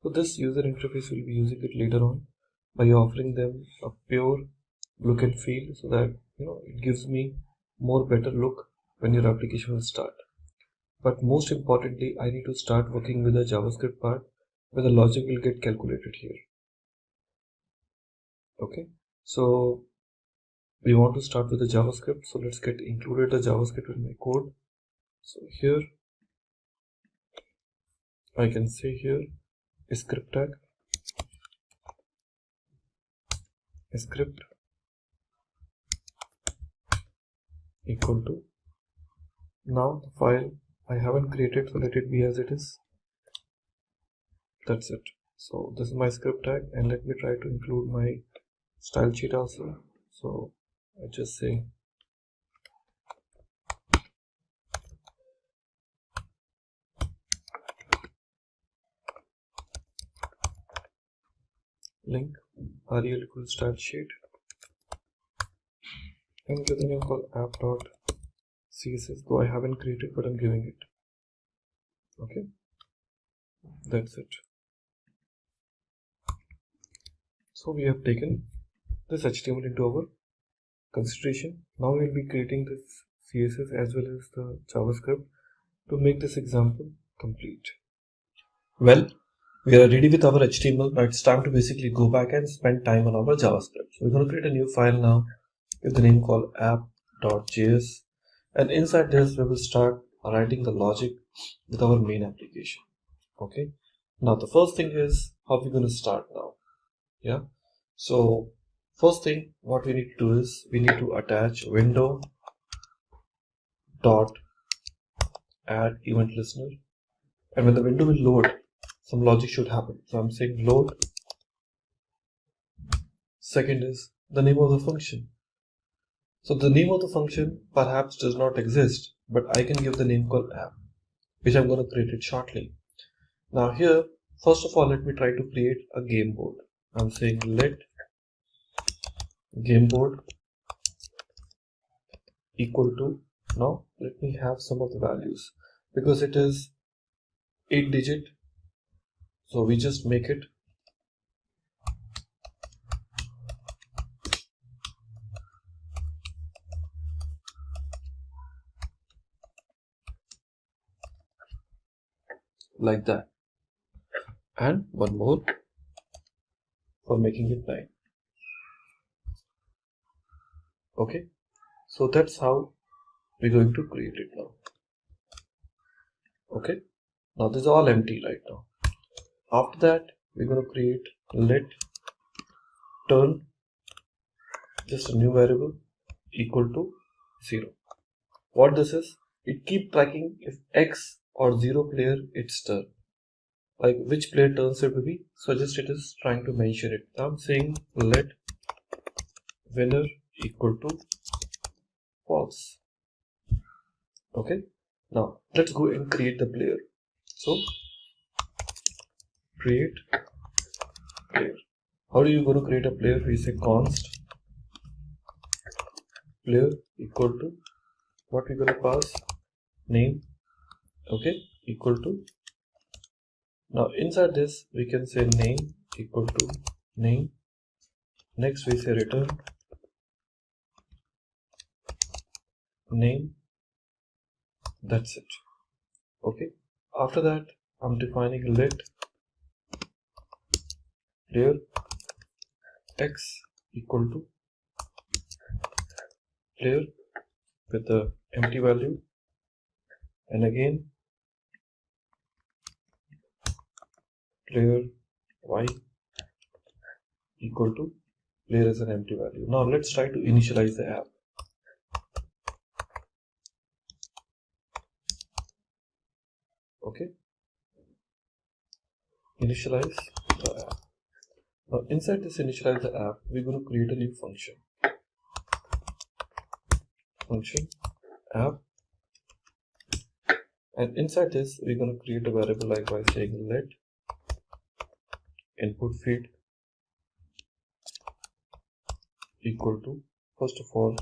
so this user interface will be using it later on by offering them a pure look and feel, so that it gives me more better look when your application will start. But most importantly, I need to start working with the JavaScript part where the logic will get calculated here. Okay, so we want to start with the JavaScript, so let's get included the JavaScript in my code. So here I can say here a script tag, a script equal to, now the file I haven't created, so let it be as it is. That's it. So this is my script tag, and let me try to include my style sheet also. So I just say link rel equals style sheet, and give the name called app.css, though I haven't created, but I'm giving it. Okay, that's it. So we have taken this HTML into our consideration. Now we'll be creating this CSS as well as the JavaScript to make this example complete. Well, we are ready with our HTML. Now it's time to basically go back and spend time on our JavaScript. So we're going to create a new file now with the name called app.js, and inside this we will start writing the logic with our main application. Okay, now the first thing is how we're going to start now. Yeah, so first thing what we need to do is we need to attach window dot add event listener, and when the window will load, some logic should happen. So I'm saying load. Second is the name of the function. So the name of the function perhaps does not exist, but I can give the name called app, which I'm going to create it shortly. Now here, first of all, let me try to create a game board. I'm saying let game board equal to, now let me have some of the values, because it is 8 digit, so we just make it like that, and one more for making it 9. Okay, so that's how we're going to create it now. Okay, now this is all empty right now. After that, we're going to create let turn, just a new variable, equal to 0. What this is, it keep tracking if X or 0 player its turn, like which player turns it to be, so just it is trying to mention it. I'm saying let winner equal to false. Okay, now let's go and create the player. So create player. How are you going to create a player? We say const player equal to what we're going to pass, name. Okay, equal to, now inside this we can say name equal to name. Next we say return name. That's it. Okay, after that I'm defining let player X equal to player with the empty value, and again player Y equal to player as an empty value. Now let's try to initialize the app. Okay, initialize the app. Now inside this initialize the app, we're going to create a new function app, and inside this we're going to create a variable like by saying let input field equal to, first of all,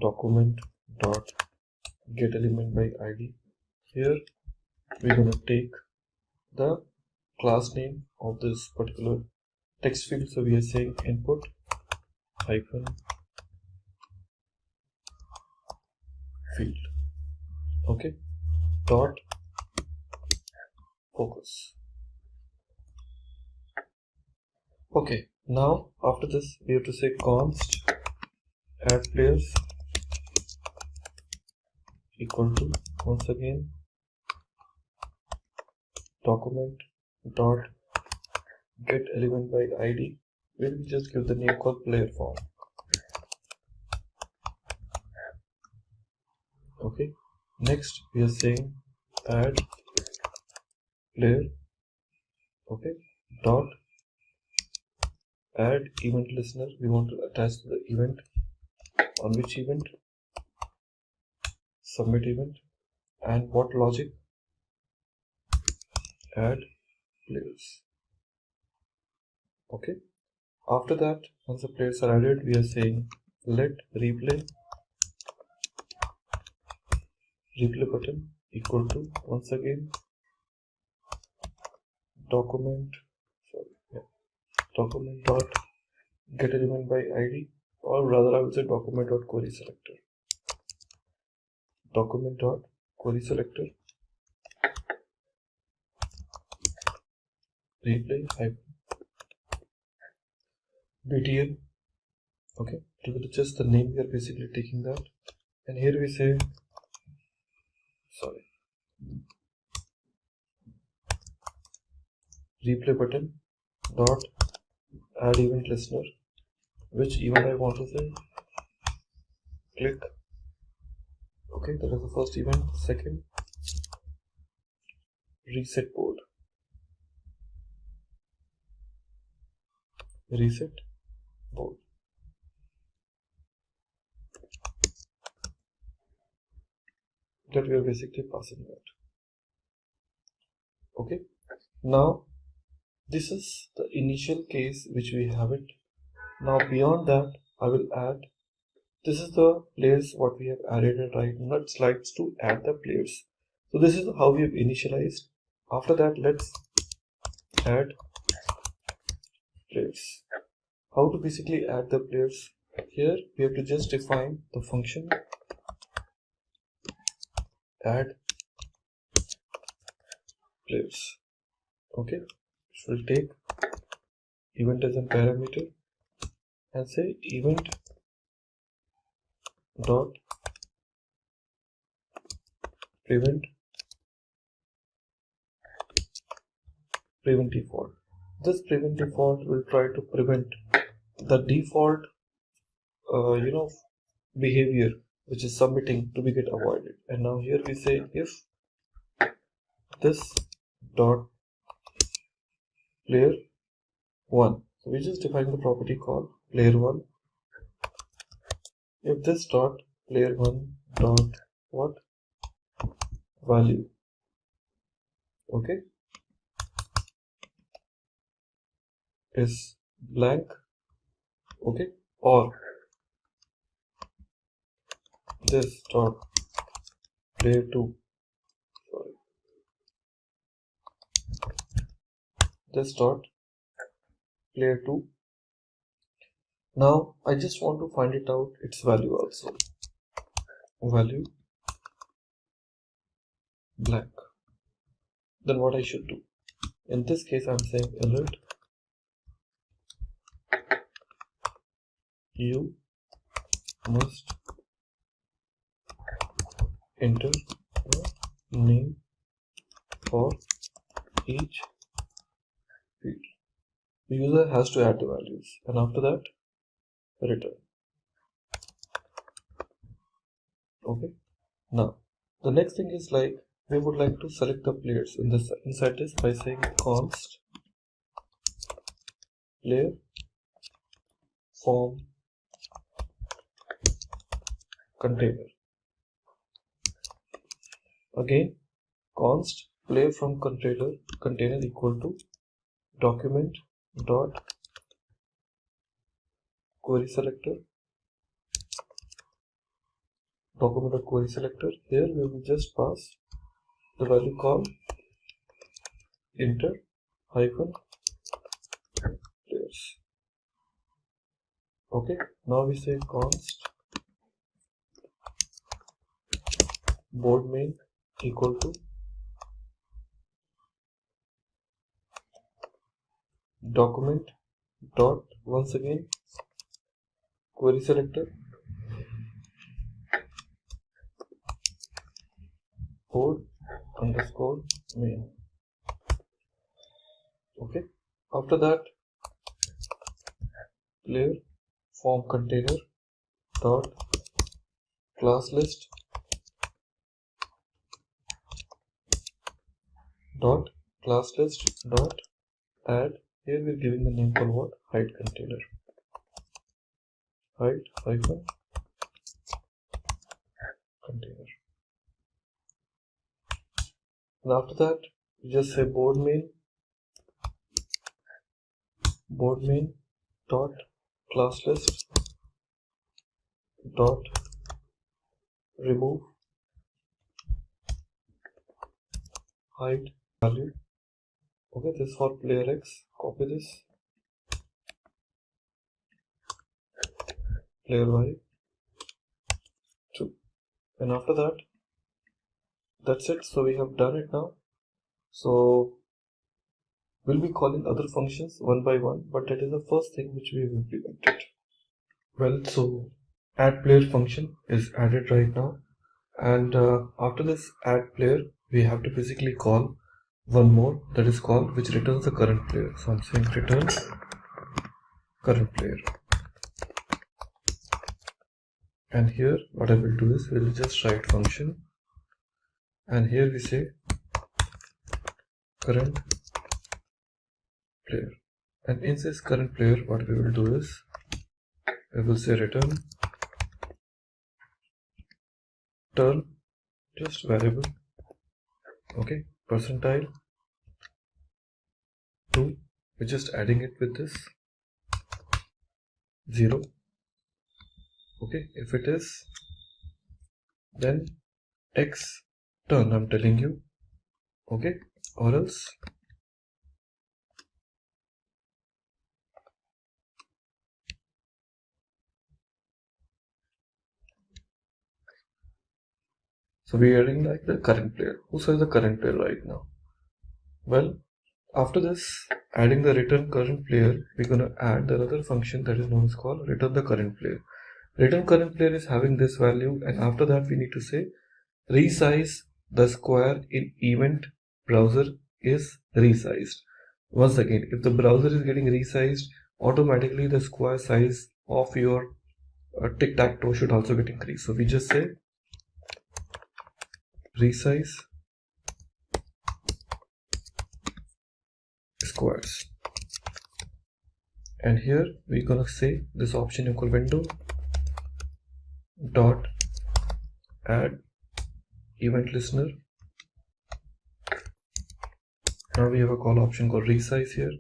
document dot get element by id. Here we're going to take the class name of this particular text field, so we are saying input hyphen field. Okay, dot focus. Okay, now after this we have to say const add players equal to, once again, document dot get element by id, where we just give the name called player form. Okay, next we are saying add player. Okay, dot add event listener. We want to attach the event, on which event, submit event, and what logic, add players. Okay, after that, once the players are added, we are saying let replay button equal to, once again, document dot get element by id, or rather I would say document dot query selector. Document dot query selector replay btn. Okay, it will be just the name, we are basically taking that, and here we say replay button dot add event listener, which event I want to say, click. Okay, that is the first event. Second, reset board, that we are basically passing that. Okay, now this is the initial case which we have it. Now beyond that I will add, this is the players what we have added right now. Let's slides to add the players. So this is how we have initialized. After that, let's add players. How to basically add the players? Here we have to just define the function add players. Okay, which will take event as a parameter and say event dot prevent default. This prevent default will try to prevent the default behavior which is submitting to be get avoided. And now here we say if this dot player 1, so we just define the property called player 1. If this dot player 1 dot what value, okay, is blank, okay, or this dot player 2, sorry, this dot player 2. Now I just want to find it out its value also, value blank. Then what I should do? In this case I'm saying alert, you must enter the name for each field. The user has to add the values, and after that return. Okay, now the next thing is like we would like to select the players in this inside this by saying const player form container. Again, const player from container equal to document dot query selector, document dot query selector. Here we will just pass the value called enter hyphen players. Okay, now we say const board main equal to document dot once again query selector board underscore main. Okay, after that player form container dot class list dot class list dot add. Here we're giving the name called what? Hide container. Hide hyphen container. And after that, you just say board main dot class list dot remove hide value. Okay, this is for player X. Copy this. Player Y 2. And after that, that's it. So we have done it now. So we'll be calling other functions one by one, but that is the first thing which we have implemented. Well, so add player function is added right now, and after this add player, we have to basically call one more, that is called, which returns the current player. So I'm saying return current player, and here what I will do is we will just write function, and here we say current player, and in this current player what we will do is we will say return turn just variable, okay, percentile 2, we're just adding it with this 0. Okay, if it is, then x turn, I'm telling you, okay, or else so we are adding like the current player. Who says the current player right now? Well, after this adding the return current player, we're gonna add the other function that is known as called return the current player. return current player is having this value, and after that we need to say resize the square in event browser is resized. Once again, if the browser is getting resized, automatically the square size of your Tic Tac Toe should also get increased. So we just say resize squares, and here we're gonna say this option equal window dot add event listener. Now we have a call option called resize here,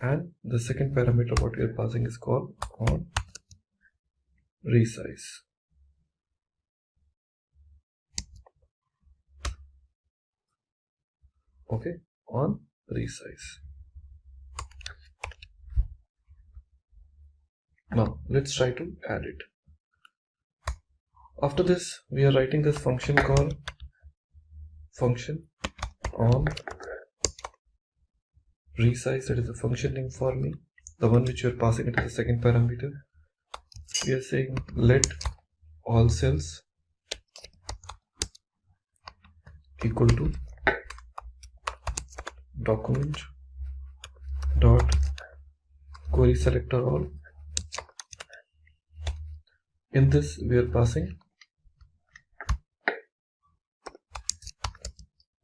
and the second parameter what we are passing is called on resize. Okay, on resize. Now let's try to add it. After this, we are writing this function called function on resize. That is the function name for me, the one which you are passing into the second parameter. We are saying let all cells equal to document dot query selector all. In this we are passing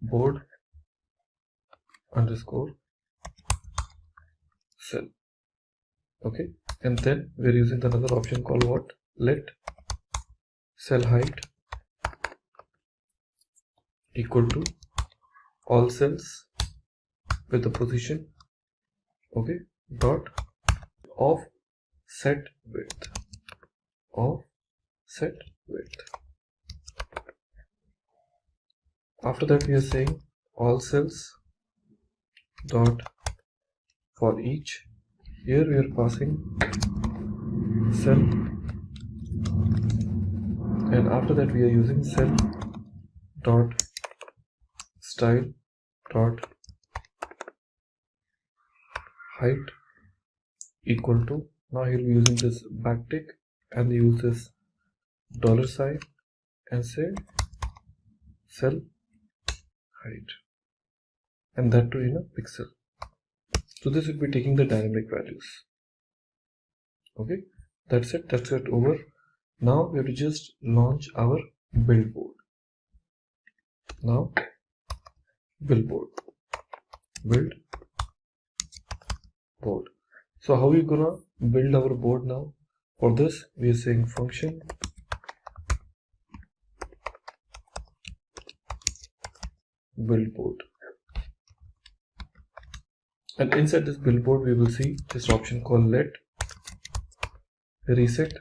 board underscore cell. Okay, and then we are using another option called what? Let cell height equal to all cells with the position, okay, dot offset width. After that we are saying all cells dot for each. Here we are passing cell, and after that we are using cell dot style dot height equal to, now here we are using this backtick and use this dollar sign and say cell height, and that too in a pixel. So this will be taking the dynamic values. Okay, that's it, that's it over. Now we have to just launch our build board. Now build board. So how are we gonna build our board now? For this we are saying function build board, and inside this build board we will see this option called let reset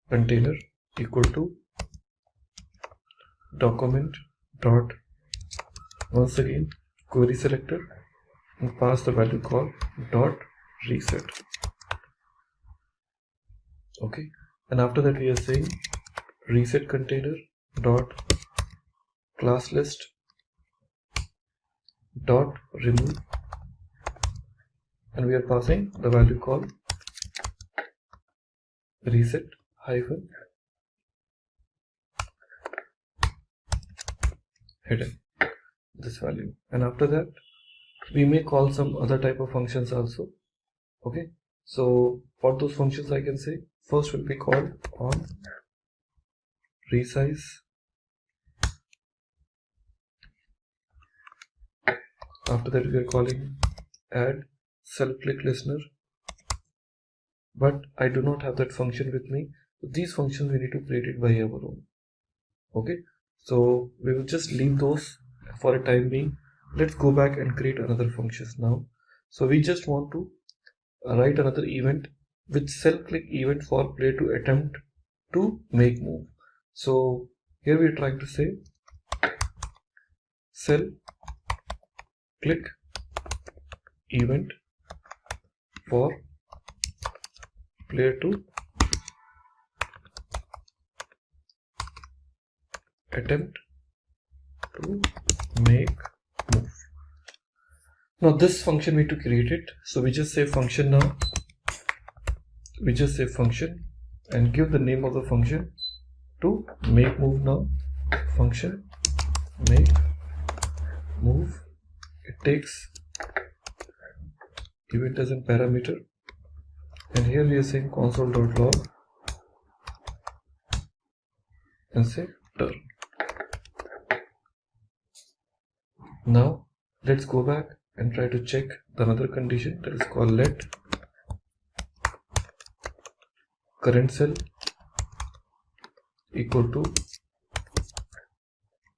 container equal to document dot, once again query selector, and pass the value called dot reset. Okay, and after that we are saying reset container dot class list dot remove, and we are passing the value called reset hyphen hidden, this value. And after that we may call some other type of functions also. Okay, so for those functions I can say first will be called on resize. After that we are calling add cell click listener, but I do not have that function with me. So these functions we need to create it by our own. Okay, so we will just leave those for a time being. Let's go back and create another functions now. So we just want to write another event with cell click event for player to attempt to make move. So here we are trying to say cell click event for player to attempt to make move. Now this function we need to create it, so we just say function now we just say function and give the name of the function to make move now. Function make move. It takes event as a parameter, and here we are saying console.log and say turn. Now let's go back and try to check the another condition, that is called let current cell equal to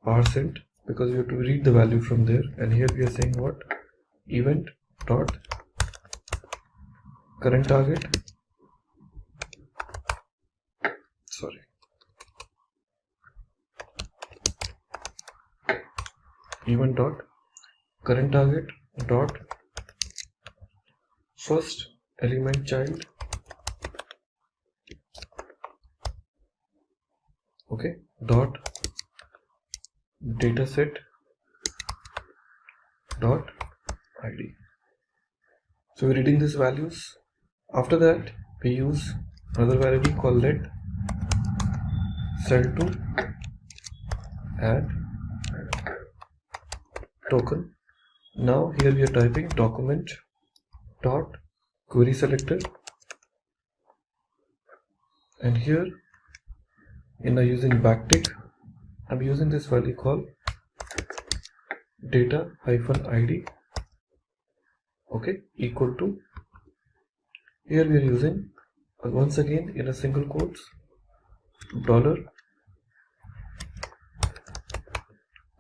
%, because we have to read the value from there, and here we are saying what, event dot current target, event dot current target dot first element child, okay, dot dataset dot id. So we're reading these values. After that we use another variable called let cell to add token. Now here we are typing document dot query selector, and here using backtick I'm using this value called data -id, okay, equal to, here we are using once again in a single quotes dollar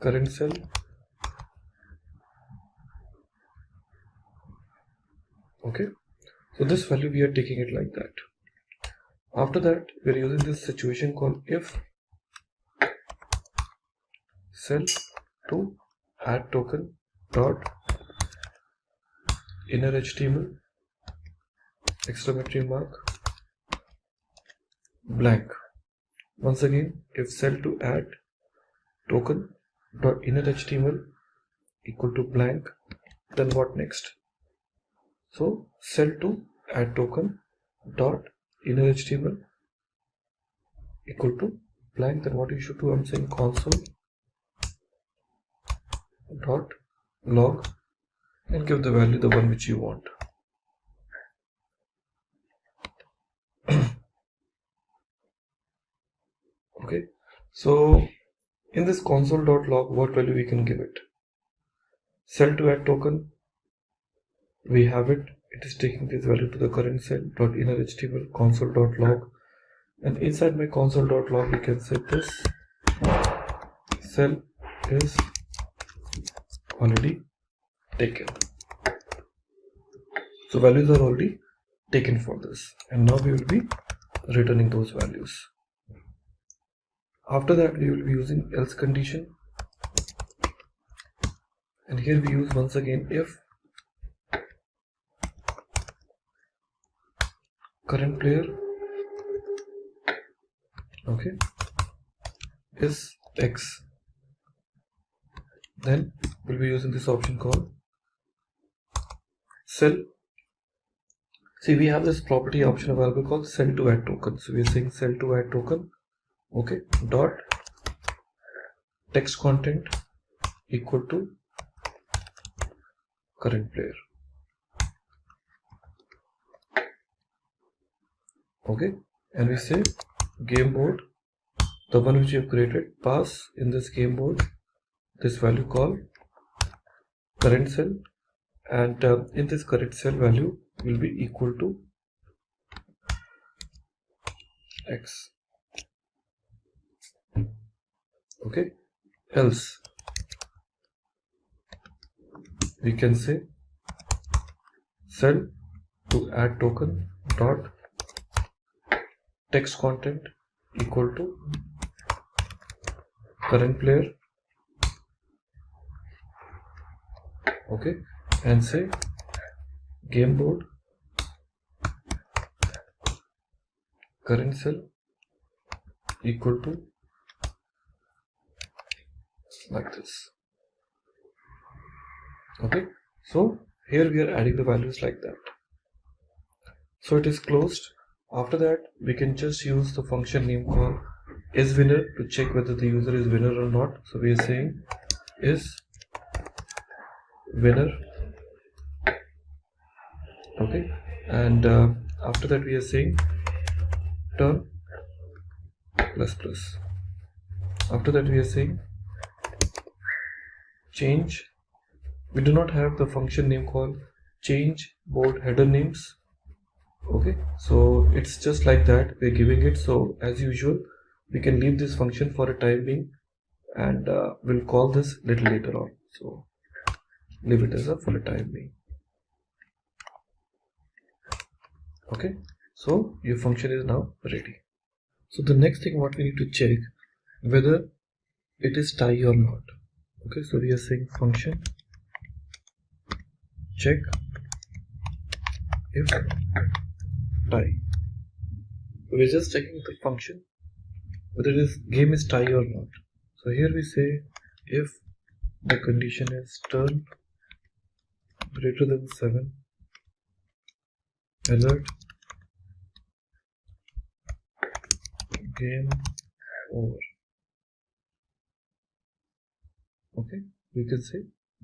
current cell okay. So this value we are taking it like that. After that we are using this situation called if cell to add token dot inner HTML exclamatory mark blank. Once again, if cell to add token dot inner HTML equal to blank, then what next? So cell to add token dot inner HTML equal to blank, then what you should do, I'm saying console dot log and give the value the one which you want. Okay, so in this console.log, what value we can give it? Cell to add token, we have it. It is taking this value to the current cell dot inner HTML console.log, and inside my console.log we can set this cell is already taken. So values are already taken for this, and now we will be returning those values. After that we will be using else condition, and here we use once again if current player okay is X, then we'll be using this option called cell. See, we have this property option available called cell to add token. So we are saying cell to add token okay dot text content equal to current player okay, and we say game board, the one which you have created, pass in this game board this value called current cell, and in this current cell value will be equal to X okay. Else we can say cell to add token dot text content equal to current player okay, and say game board current cell equal to like this okay. So here we are adding the values like that. So it is closed. After that, we can just use the function name called isWinner to check whether the user is winner or not. So we are saying is winner. Okay, and after that we are saying turn plus plus. After that we are saying change. We do not have the function name called change board header names. Okay, so it's just like that we're giving it. So as usual, we can leave this function for a time being, and we'll call this little later on. So leave it as a for a time being. Okay, so your function is now ready. So the next thing what we need to check whether it is tie or not. Okay, so we are saying function check if tie. We're just checking the function whether this game is tie or not. So here we say if the condition is turn greater than 7, alert, game over. Okay, we can say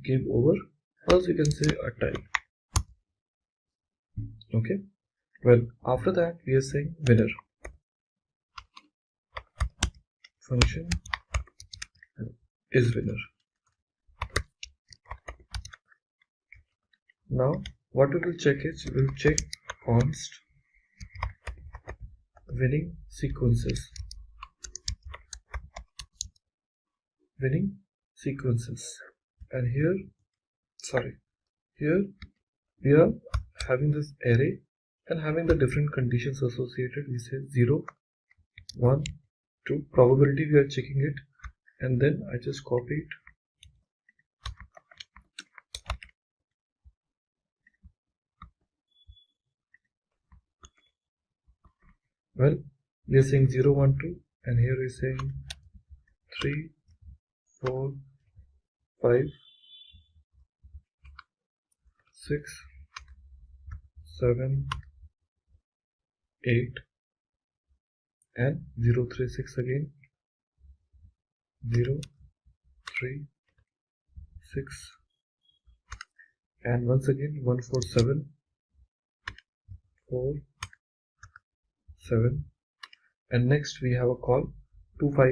game over, or else we can say a tie. Okay, well, after that we are saying winner. Function is winner. Now what we will check is we will check const winning sequences. Winning sequences, and here we are having this array and having the different conditions associated. We say 0, 1, 2, probability we are checking it, and then I just copy it. Well, we are saying 0, 1, 2, and here we are saying 3, 4, 5, 6, 7, 8, and 0, 3, 6 again. 0, 3, 6, and once again 1, 4, 7, 4, 7, and next we have a call 2, 5,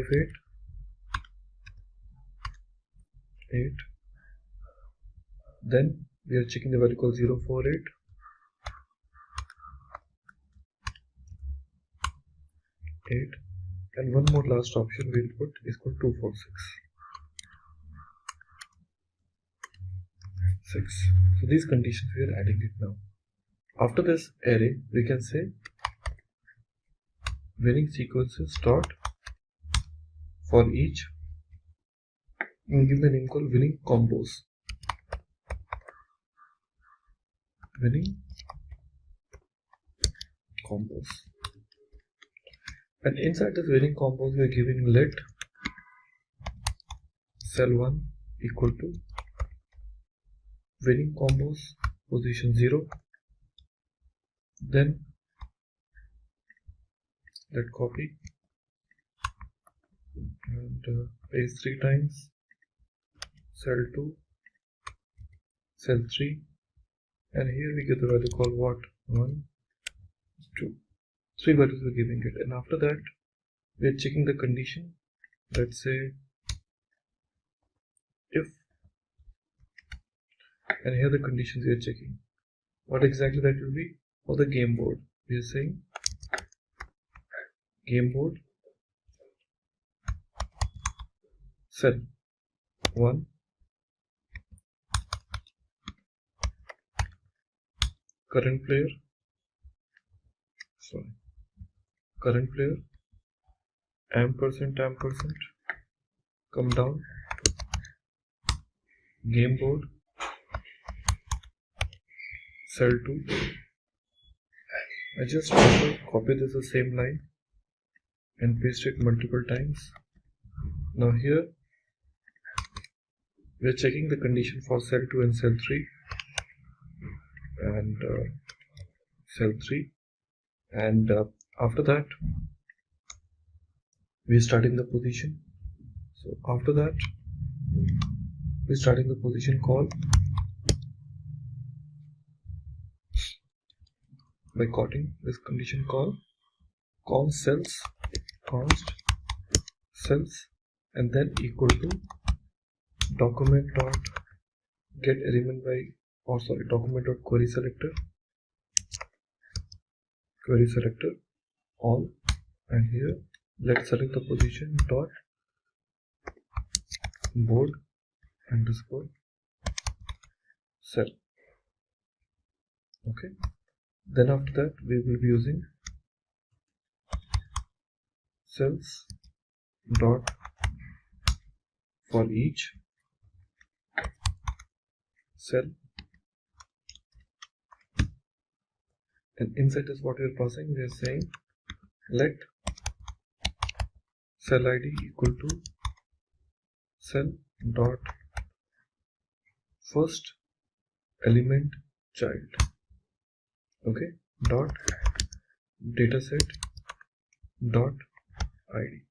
8, then we are checking the value called 0, 4, 8, 8, and one more last option we'll put is called 2, 4, 6. So these conditions we are adding it now. After this array we can say winning sequences dot for each, and give the name called winning combos. Winning combos, and inside this winning combos we are giving let cell1 equal to winning combos position 0, then let copy and paste 3 times cell 2, cell 3, and here we get the value called what? 1, 2, 3 values we're giving it, and after that we are checking the condition. Let's say if, and here the conditions we are checking. What exactly that will be? For the game board we are saying game board cell 1, current player ampersand come down, game board cell 2. I just also copy this the same line and paste it multiple times. Now here we are checking the condition for cell 2 and cell 3 and cell 3, and after that we're starting the position. So after that we're starting the position call by calling this condition call const cells and then equal to document dot get element by document dot query selector all, and here let's select the position dot board underscore cell. Okay, then after that we will be using cells dot for each cell, and inside is what we are passing. We are saying let cell id equal to cell dot first element child. Okay, dot dataset dot id.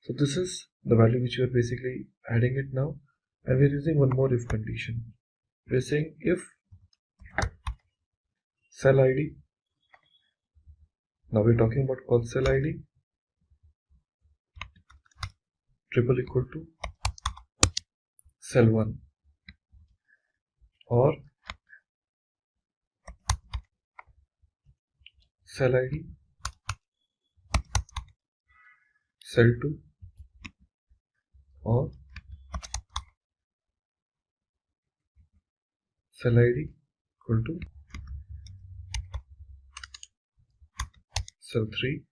So this is the value which we are basically adding it now, and we are using one more if condition. We are saying if cell id, now we are talking about call cell id triple equal to cell 1 or cell id cell 2 or cell id equal to cell 3.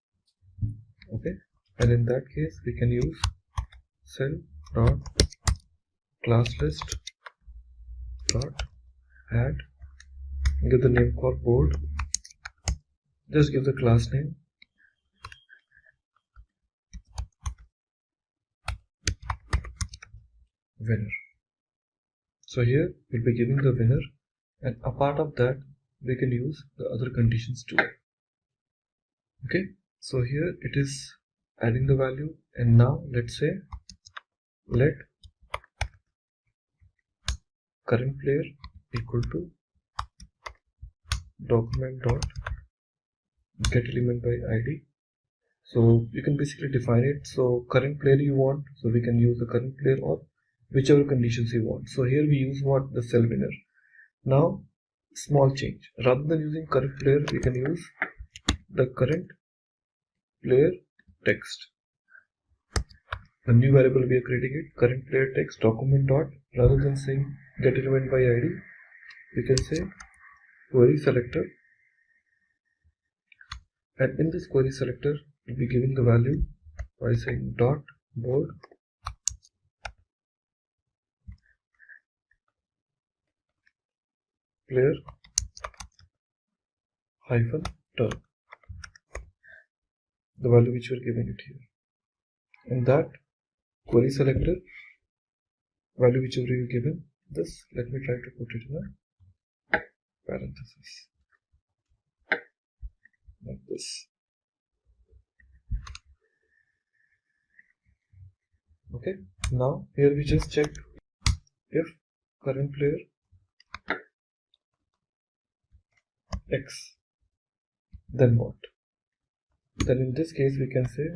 Okay, and in that case we can use cell dot class list dot add, give the name called board, just give the class name winner. So here we'll be giving the winner, and a part of that we can use the other conditions too. Okay, so here it is adding the value, and now let's say let current player equal to document dot get element by id. So you can basically define it. So current player you want, so we can use the current player or whichever conditions you want. So here we use what, the cell winner. Now small change, rather than using current player we can use the current player text. The new variable we are creating it, current player text document dot, rather than saying get element by id we can say query selector, and in this query selector we'll be giving the value by saying dot board player hyphen term, the value which we are giving it here, and that query selector value which we are given this, let me try to put it in a parenthesis like this. Okay, now here we just check if current player x, then what? Then in this case we can say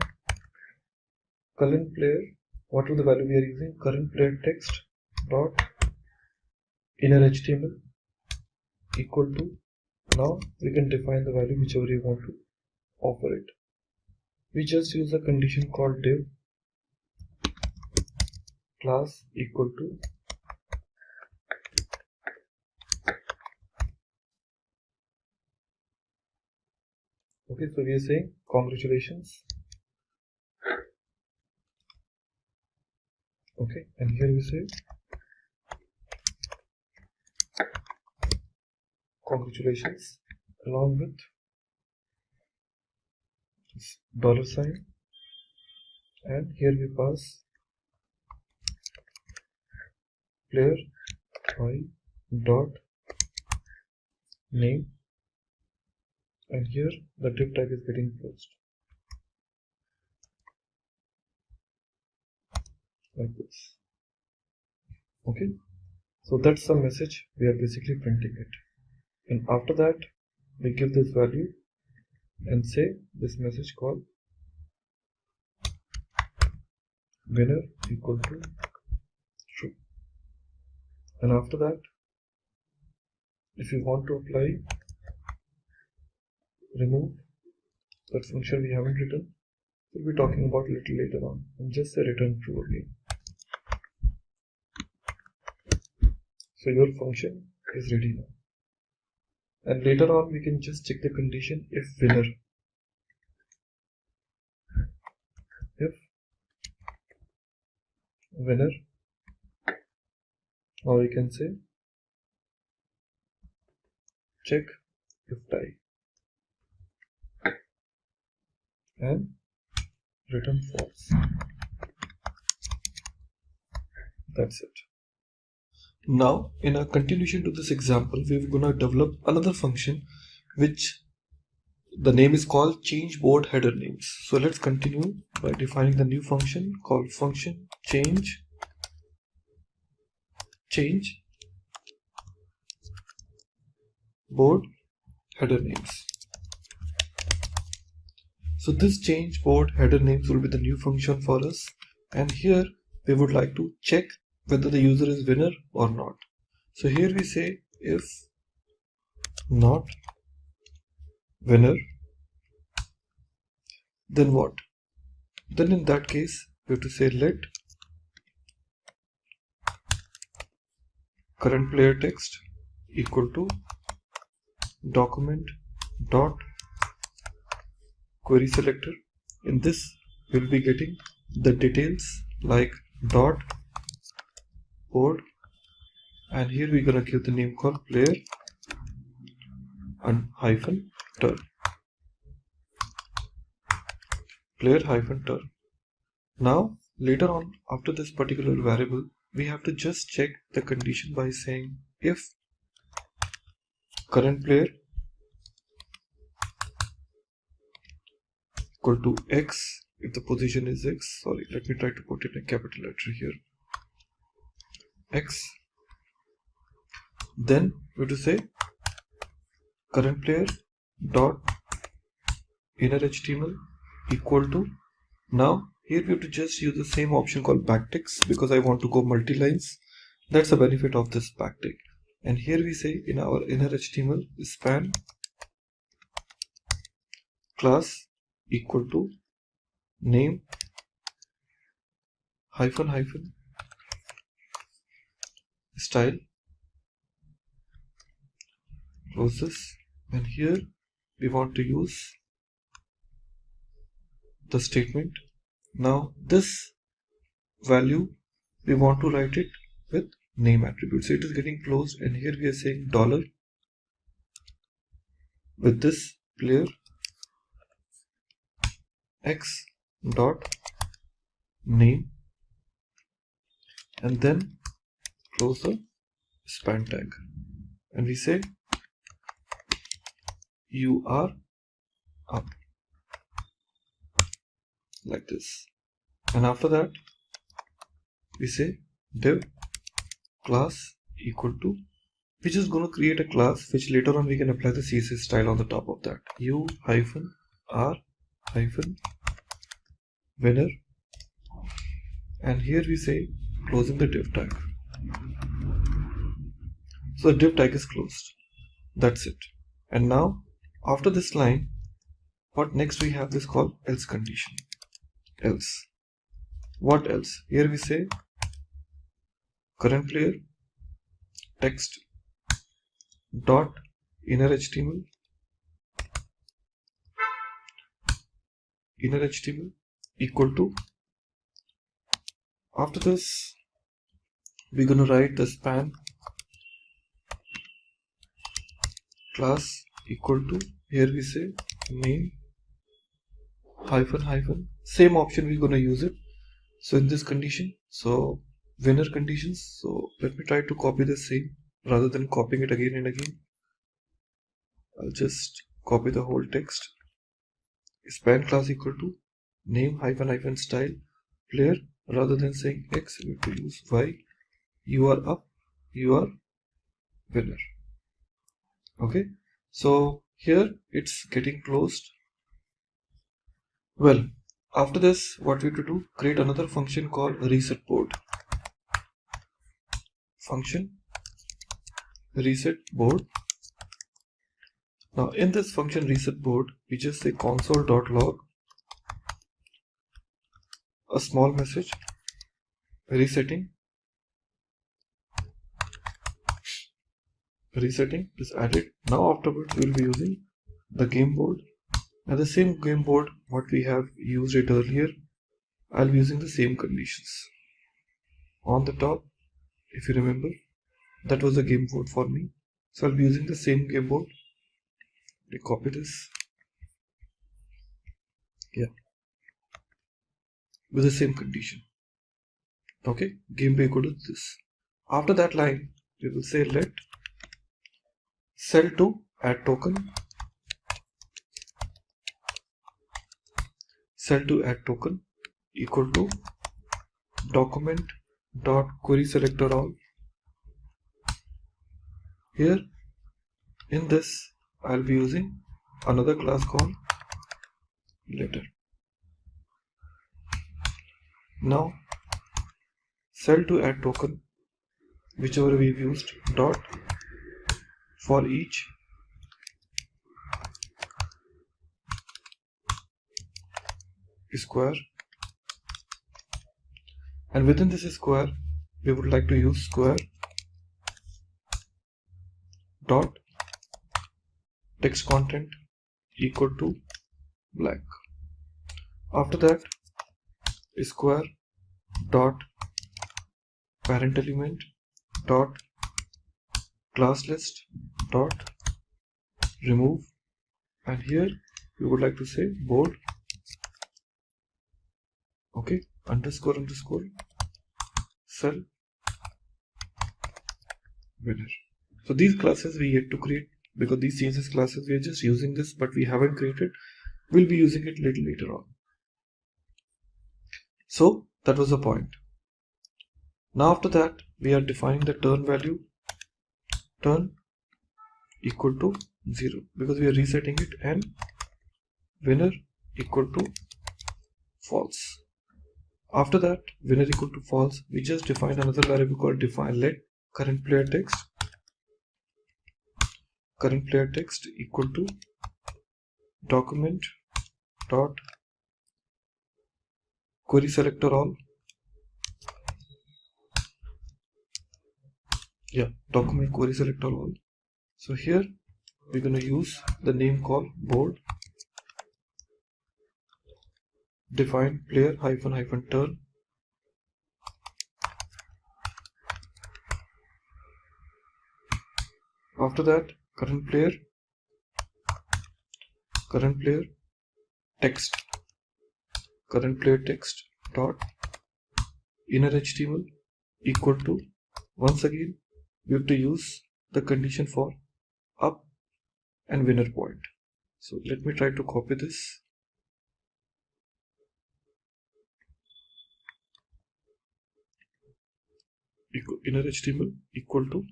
current player, what is the value we are using, current player text dot inner html equal to, now we can define the value whichever you want to offer it. We just use a condition called div class equal to okay, so we are saying congratulations. Okay, and here we say congratulations along with this dollar sign, and here we pass player I dot name and here the div tag is getting closed like this. Okay, so that's the message we are basically printing it, and after that we give this value and say this message called winner equal to true, and after that if you want to apply remove that function we haven't written, we'll be talking about a little later on, and just say return true again. So your function is ready now, and later on we can just check the condition if winner, or we can say check if tie and return false. That's it. Now in a continuation to this example, we're gonna develop another function which the name is called change board header names. So let's continue by defining the new function called function change board header names. So this change board header names will be the new function for us, and here we would like to check whether the user is winner or not. So here we say if not winner, then what? Then in that case we have to say let current player text equal to document dot query selector. In this we'll be getting the details like dot board, and here we're gonna give the name called player and hyphen turn, player hyphen turn. Now later on after this particular variable we have to just check the condition by saying if current player equal to x, if the position is x, sorry, let me try to put it in a capital letter here, x, then we have to say current player dot inner HTML equal to, now here we have to just use the same option called backticks because I want to go multi-lines. That's the benefit of this backtick. And here we say in our inner HTML span class equal to name hyphen hyphen style, close this, and here we want to use the statement. Now this value we want to write it with name attribute, so it is getting closed, and here we are saying dollar with this player x dot name, and then close the span tag, and we say you are up like this, and after that we say div class equal to, we're just going to create a class which later on we can apply the CSS style on the top of that, u hyphen r hyphen winner, and here we say closing the div tag. So the div tag is closed. That's it. And now after this line, what next we have this called else condition. Else. What else? Here we say current player text dot inner HTML equal to, after this we're going to write the span class equal to, here we say name hyphen hyphen, same option we're going to use it. So in this condition, so winner conditions, so let me try to copy the same rather than copying it again and again. I'll just copy the whole text. Span class equal to name hyphen hyphen style player. Rather than saying X, we have to use Y. You are up, you are winner. Okay, so here it's getting closed. Well, after this, what we have to do, create another function called reset board. Function reset board. Now in this function reset board, we just say console.log a small message resetting is added. Now afterwards we will be using the game board, and the same game board what we have used it earlier. I'll be using the same conditions. On the top, if you remember, that was the game board for me, so I'll be using the same game board. We copy this, yeah, with the same condition. Okay, game board equal to this. After that line, we will say let cell to add token, cell to add token equal to document dot query selector all. Here in this I'll be using another class called letter. Now cell to add token, whichever we've used, dot for each square, and within this square we would like to use square dot text content equal to blank. After that, square dot parent element dot class list dot remove, and here we would like to say board, okay, underscore cell winner. So these classes we yet to create, because these CSS classes we are just using this, but we haven't created. We'll be using it little later on. So that was the point. Now after that, we are defining the turn value, turn equal to 0, because we are resetting it, and winner equal to false. After that, winner equal to false, we just define another variable called define let current player text equal to document dot query selector all, yeah, document query selector all. So here we're going to use the name called board, define player hyphen hyphen turn, after that current player text, current player text dot inner HTML equal to, once again we have to use the condition for up and winner point. So let me try to copy this. Inner HTML equal to,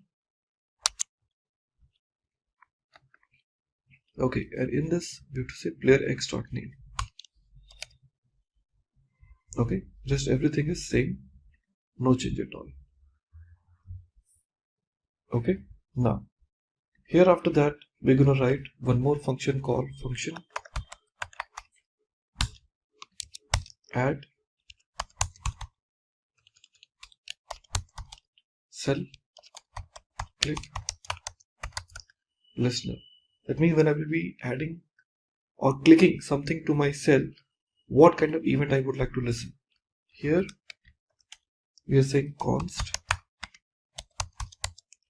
okay, and in this we have to say player x dot name. Okay, just everything is same, no change at all. Okay, now here after that we're gonna write one more function called function add cell click listener. That means when I will be adding or clicking something to my cell, what kind of event I would like to listen. Here we are saying const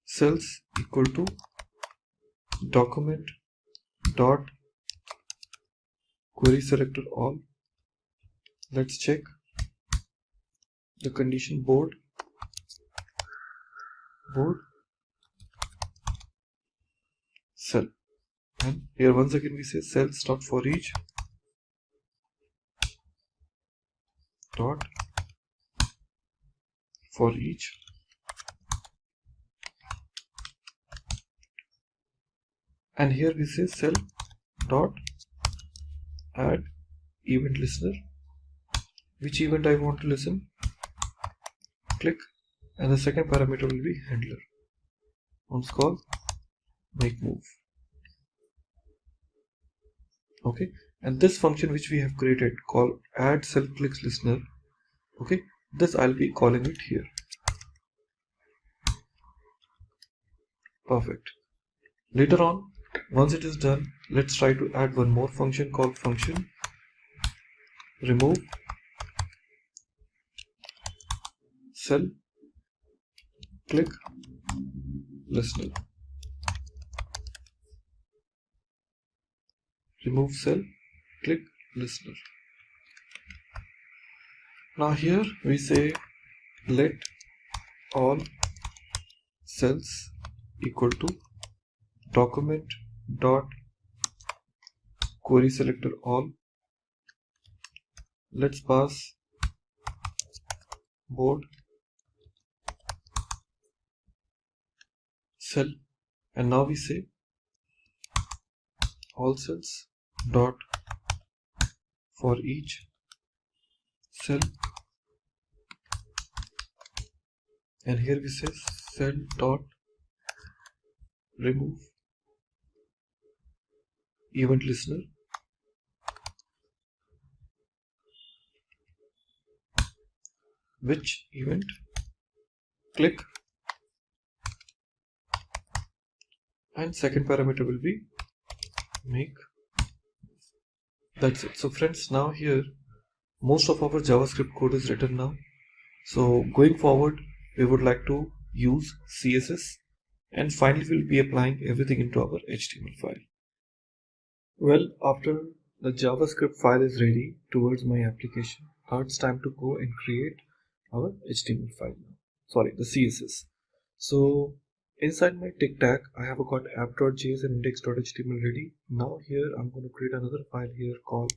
cells equal to document dot query selector all. Let's check the condition board cell, And here once again we say cells dot for each dot for each. And here we say cell dot add event listener. Which event I want to listen? Click, and the second parameter will be handler. Once call, make move. Okay, and this function which we have created called add cell clicks listener. Okay, this I'll be calling it here. Perfect. Later on, once it is done, let's try to add one more function called function remove cell click listener. Remove cell click listener. Now here we say let all cells equal to document dot query selector all. Let's pass board cell, and now we say all cells dot for each cell, and here we say cell dot remove event listener. Which event? Click, and second parameter will be make. That's it. So friends, now here most of our JavaScript code is written now. So going forward we would like to use CSS, and finally we'll be applying everything into our HTML file. Well, after the JavaScript file is ready towards my application, now it's time to go and create our HTML file now. Sorry, the CSS. So inside my Tic Tac, I have got app.js and index.html ready. Now here I'm going to create another file here called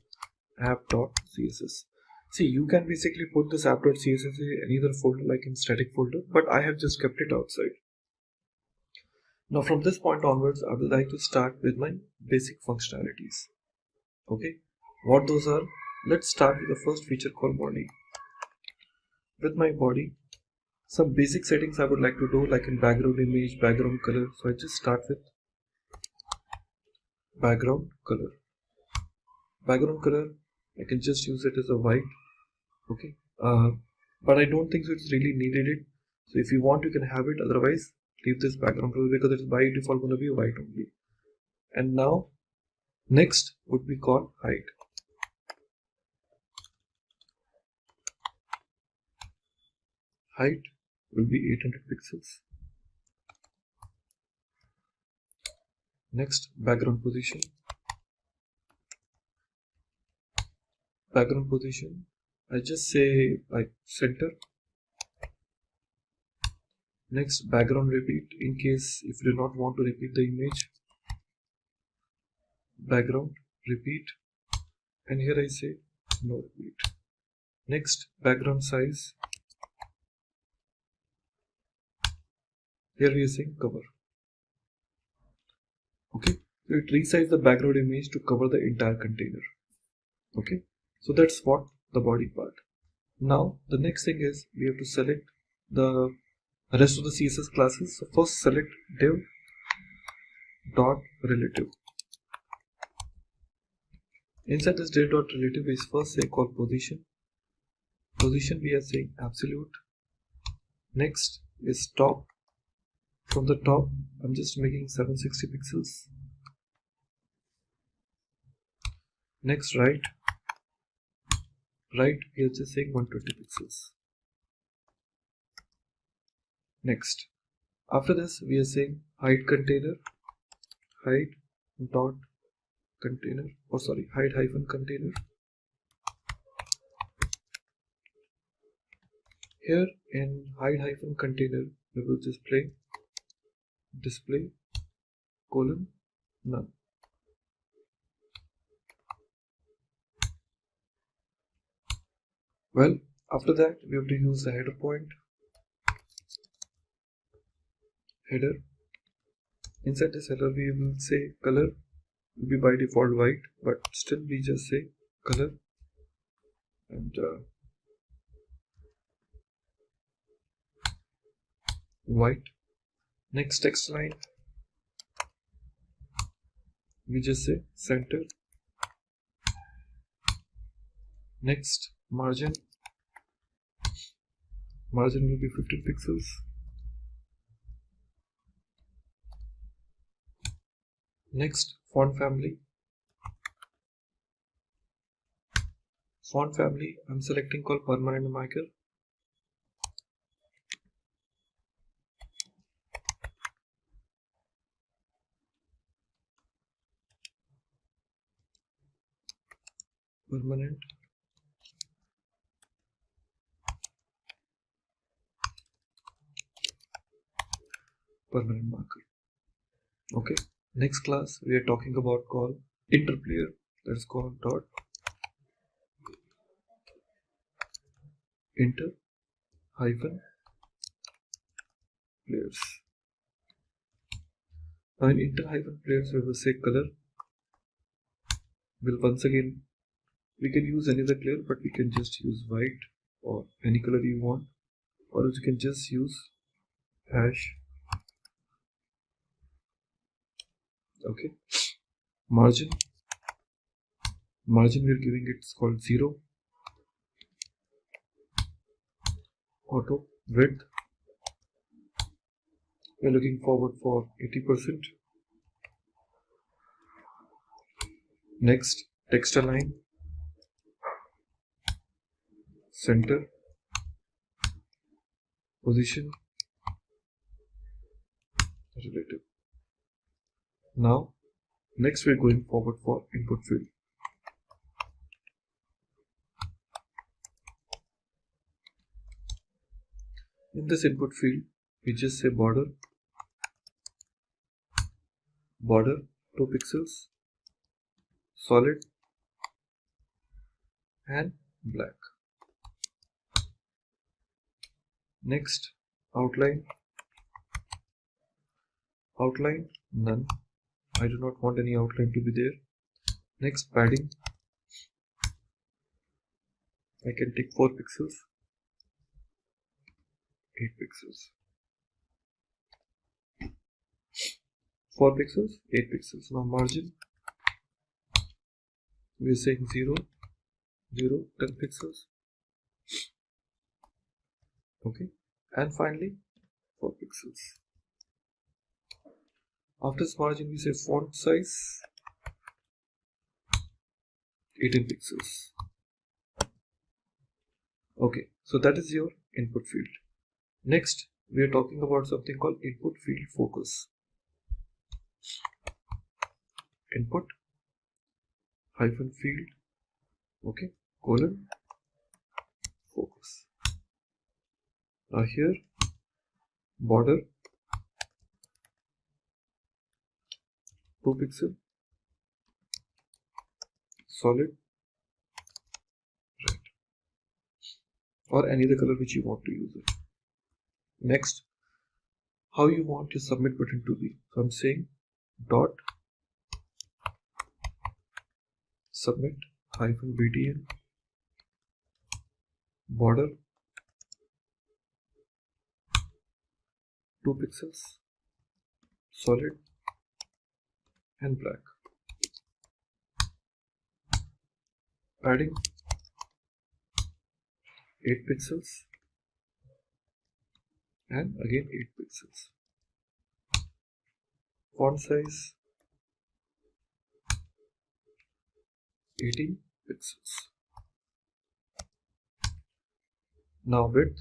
app.css. See, you can basically put this app.css in any other folder like in static folder, but I have just kept it outside. Now from this point onwards, I would like to start with my basic functionalities. Okay, what those are? Let's start with the first feature called body. With my body, some basic settings I would like to do, like in background image, background color. So I just start with background color. Background color, I can just use it as a white. Okay, but I don't think so it's really needed it. So if you want, you can have it. Otherwise, leave this background color because it's by default going to be white only. And now, next would be called height. Height will be 800 pixels. Next, background position. Background position, I just say like center. Next, background repeat, in case if you do not want to repeat the image. Background repeat, and here I say no repeat. Next, background size. Here we are saying cover. Okay, so it resizes the background image to cover the entire container. Okay, so that's what the body part. Now the next thing is we have to select the rest of the CSS classes. So first select div dot relative. Inside this div dot relative is first say called position. Position we are saying absolute. Next is top. From the top, I'm just making 760 pixels. Next, right. Right, we are just saying 120 pixels. Next, after this, we are saying height container, height dot container, or sorry, height hyphen container. Here in height hyphen container, we will display colon none. Well, after that we have to use the header point. Header. Inside this header we will say color will be by default white, but still we just say color and white. Next text line we just say center. Next margin will be 15 pixels. Next font family. I'm selecting called permanent marker. Permanent marker. Okay. Next class we are talking about called interplayer. Let's call dot inter hyphen players. Now in inter hyphen players we will say color. Will once again we can use any other color, but we can just use white or any color you want, or you can just use hash. Okay. Margin we're giving it's called 0. Auto width we're looking forward for 80%. Next text align, center, position, relative. Now next we're going forward for input field. In this input field we just say border 2 pixels, solid and black. Next outline none. I do not want any outline to be there. Next padding, I can take 4 pixels, 8 pixels, 4 pixels, 8 pixels. Now margin, we are saying 0, 10 pixels. Okay, and finally 4 pixels. After this margin we say font size 18 pixels. Okay, so that is your input field. Next we are talking about something called input field focus. Input hyphen field, okay, colon focus. Now here border 2 pixel, solid red, or any other color which you want to use it. Next, how you want your submit button to be. So I'm saying dot submit hyphen btn border 2 pixels, solid and black. Padding 8 pixels and again 8 pixels. Font size 18 pixels. Now width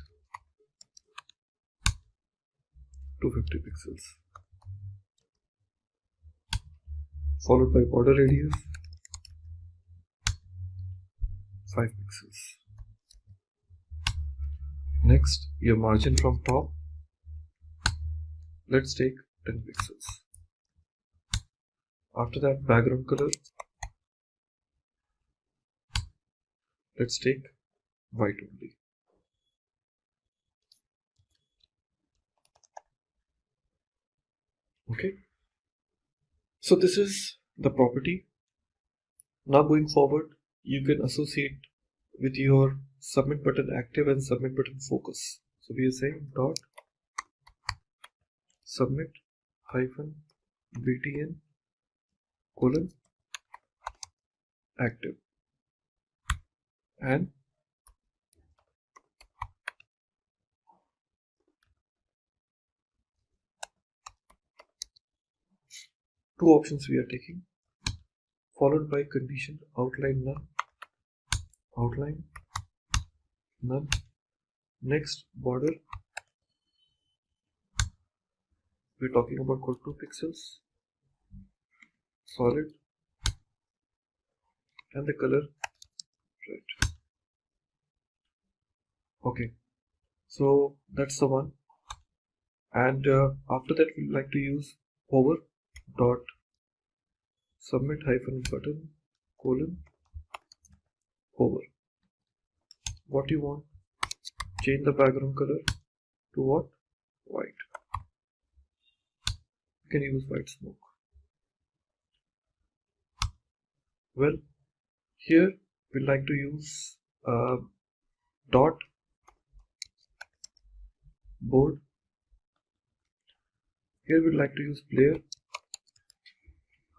250 pixels, followed by border radius 5 pixels. Next, your margin from top, let's take 10 pixels. After that, background color, let's take white only. Okay, so this is the property. Now going forward, you can associate with your submit button active and submit button focus. So we are saying dot submit hyphen btn colon active, and two options we are taking, followed by condition outline none, next border we're talking about called 2 pixels, solid, and the color red. Okay, so that's the one. And after that we like to use hover dot submit hyphen button colon hover. What you want? Change the background color to what? White. You can use white smoke. Well, here we like to use dot board. Here we'd like to use player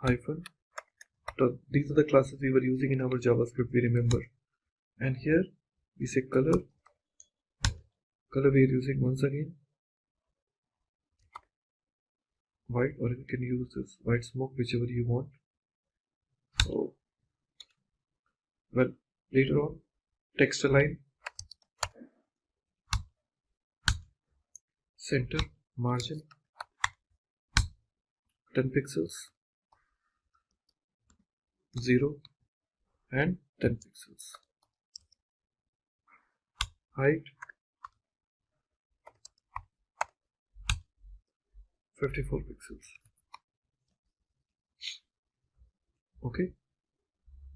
hyphen. These are the classes we were using in our JavaScript, we remember. And here we say color we are using once again white, or you can use this white smoke, whichever you want. So, well, later on, text align, center, margin, 10 pixels, 0 and 10 pixels, height 54 pixels. Okay,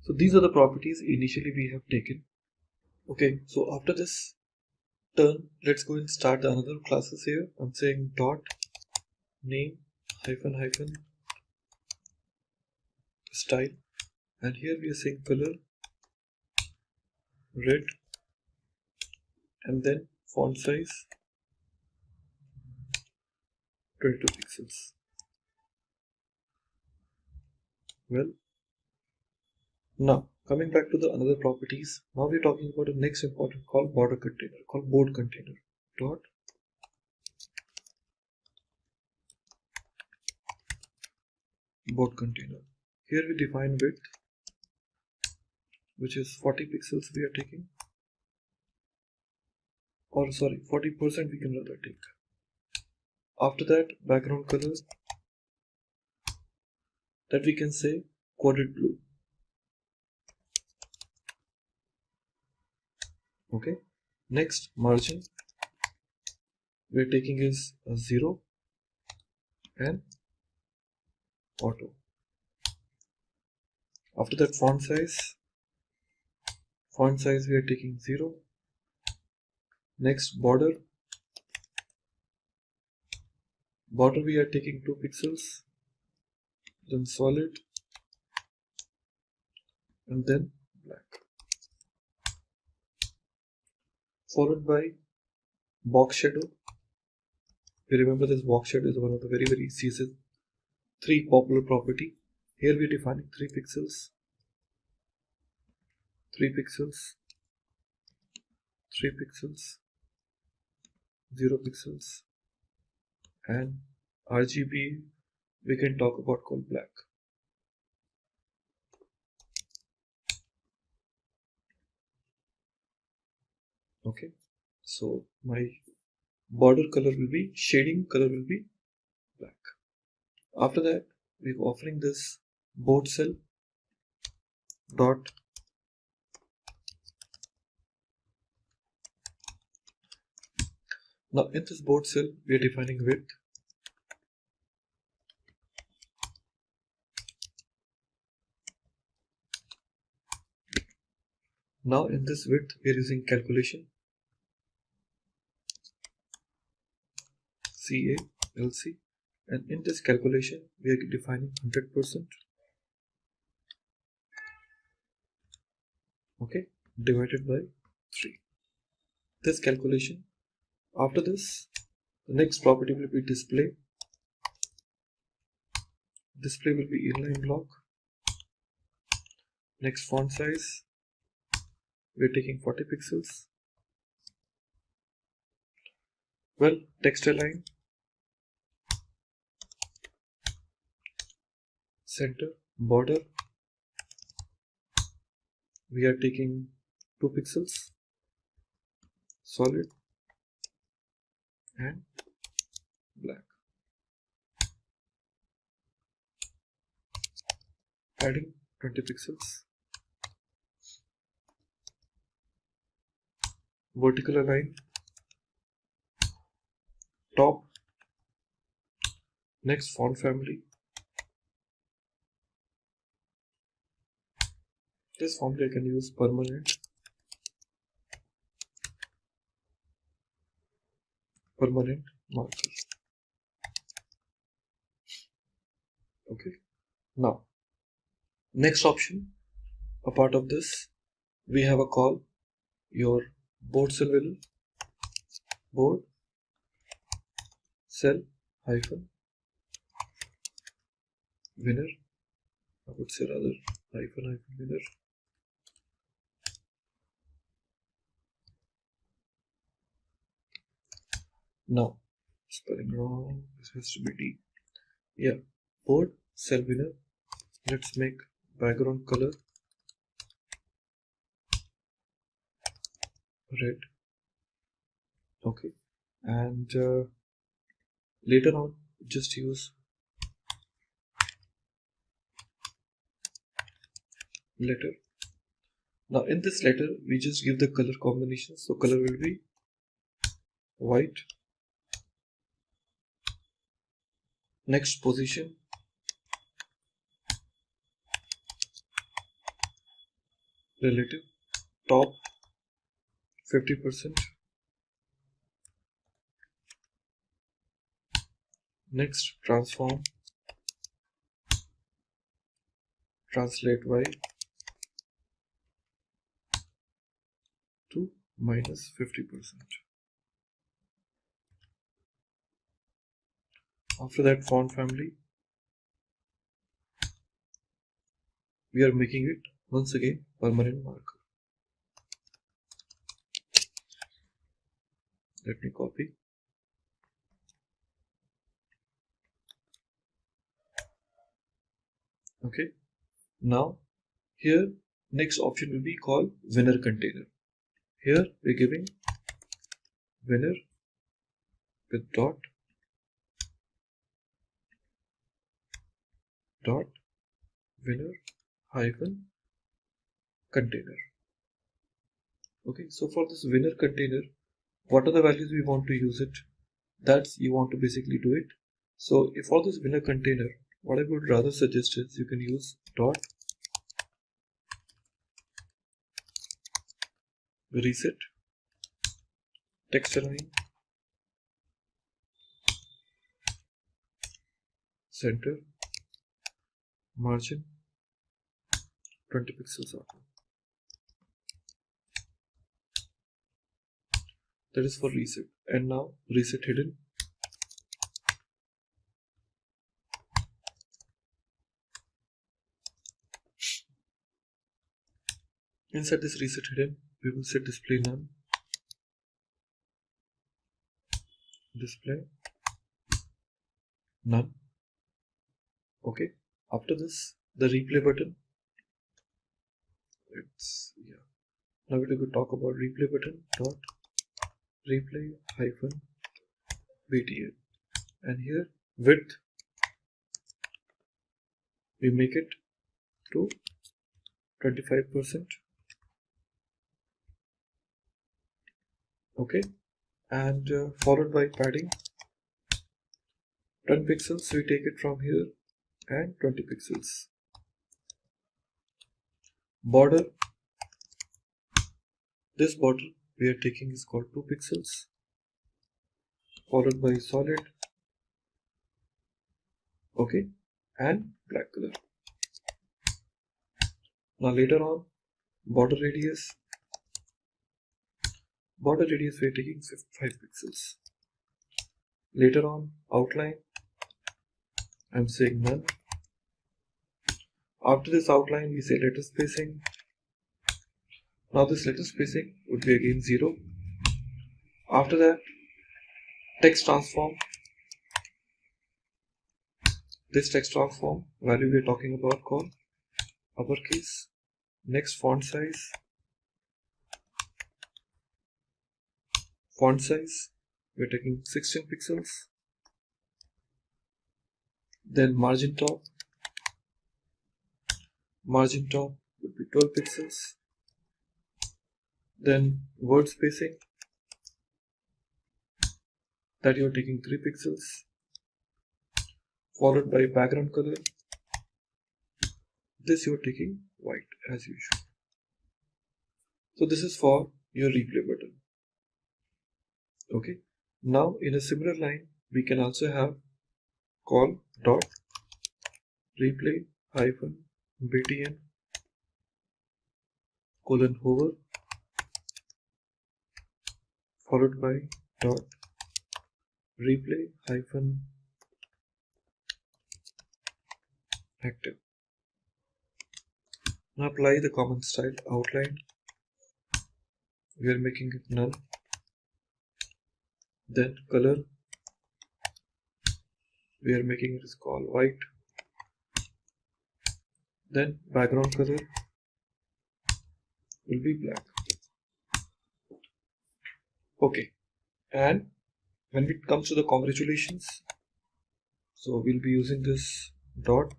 so these are the properties initially we have taken. Okay, so after this turn, let's go and start the another classes here. I'm saying dot name hyphen style, and here we are saying color red, and then font size 22 pixels. Well, now coming back to the another properties, now we're talking about the next important called border container, called board container. Dot board container. Here we define width, which is 40 pixels we are taking, or sorry, 40% we can rather take. After that, background color, that we can say quadrat blue. Okay, next margin we are taking is a 0 and auto. After that, font size we are taking 0. Next, border we are taking 2 pixels, then solid, and then black, followed by box shadow. We remember this box shadow is one of the very CSS3 popular property. Here we are defining 3 pixels, 3 pixels, 3 pixels, 0 pixels, and RGB we can talk about called black. Okay, so my border color will be, shading color will be black. After that, we're offering this board cell dot now in this board cell we are defining width, Now in this width we are using calculation, CALC, and in this calculation we are defining 100%, okay, divided by 3. This calculation. After this, the next property will be display. Display will be inline block. Next, font size, we're taking 40 pixels. Well, text align, center, border, we are taking 2 pixels, solid and black. Adding 20 pixels. Vertical align, top. Next, font family. This family I can use permanent marker. Okay. Now, next option, a part of this, we have a call, your board cell will, board cell hyphen winner, I would say rather hyphen winner. Now, spelling wrong, this has to be D. Yeah, board cell winner. Let's make background color red. Okay, and later on just use letter. Now in this letter we just give the color combination, so color will be white. Next, position, relative, top 50%. Next, transform, translate y to minus 50%. After that, font family, we are making it once again permanent marker. Let me copy. Okay, now here next option will be called winner container. Here we're giving winner with dot winner hyphen container. Okay, so for this winner container, what are the values we want to use it? That's you want to basically do it. So if for this winner container, what I would rather suggest is you can use dot reset, text align, center, margin 20 pixels auto. That is for reset. And now reset hidden. Inside this reset hidden, we will set display none, display none. Okay, after this, the replay button. Now we will talk about replay button dot replay hyphen btn, and here width we make it to 25%. Okay, and followed by padding 10 pixels, we take it from here, and 20 pixels. Border This border we are taking is called 2 pixels, followed by solid, okay, and black color. Now later on, border radius we are taking 5 pixels. Later on, outline, I'm saying none. After this outline, we say letter spacing. Now this letter spacing would be again 0. After that, text transform. This text transform value we are talking about called uppercase. Next, font size. Font size, we're taking 16 pixels. Then margin top. Margin top would be 12 pixels. Then word spacing, that you're taking 3 pixels. Followed by background color. This you're taking white as usual. So this is for your replay button. Okay. Now in a similar line, we can also have call dot replay hyphen btn colon hover followed by dot replay hyphen active. Now apply the common style outline. We are making it none. Then color, we are making it is called white. Then background color will be black. Okay, and when it comes to the congratulations, so we'll be using this dot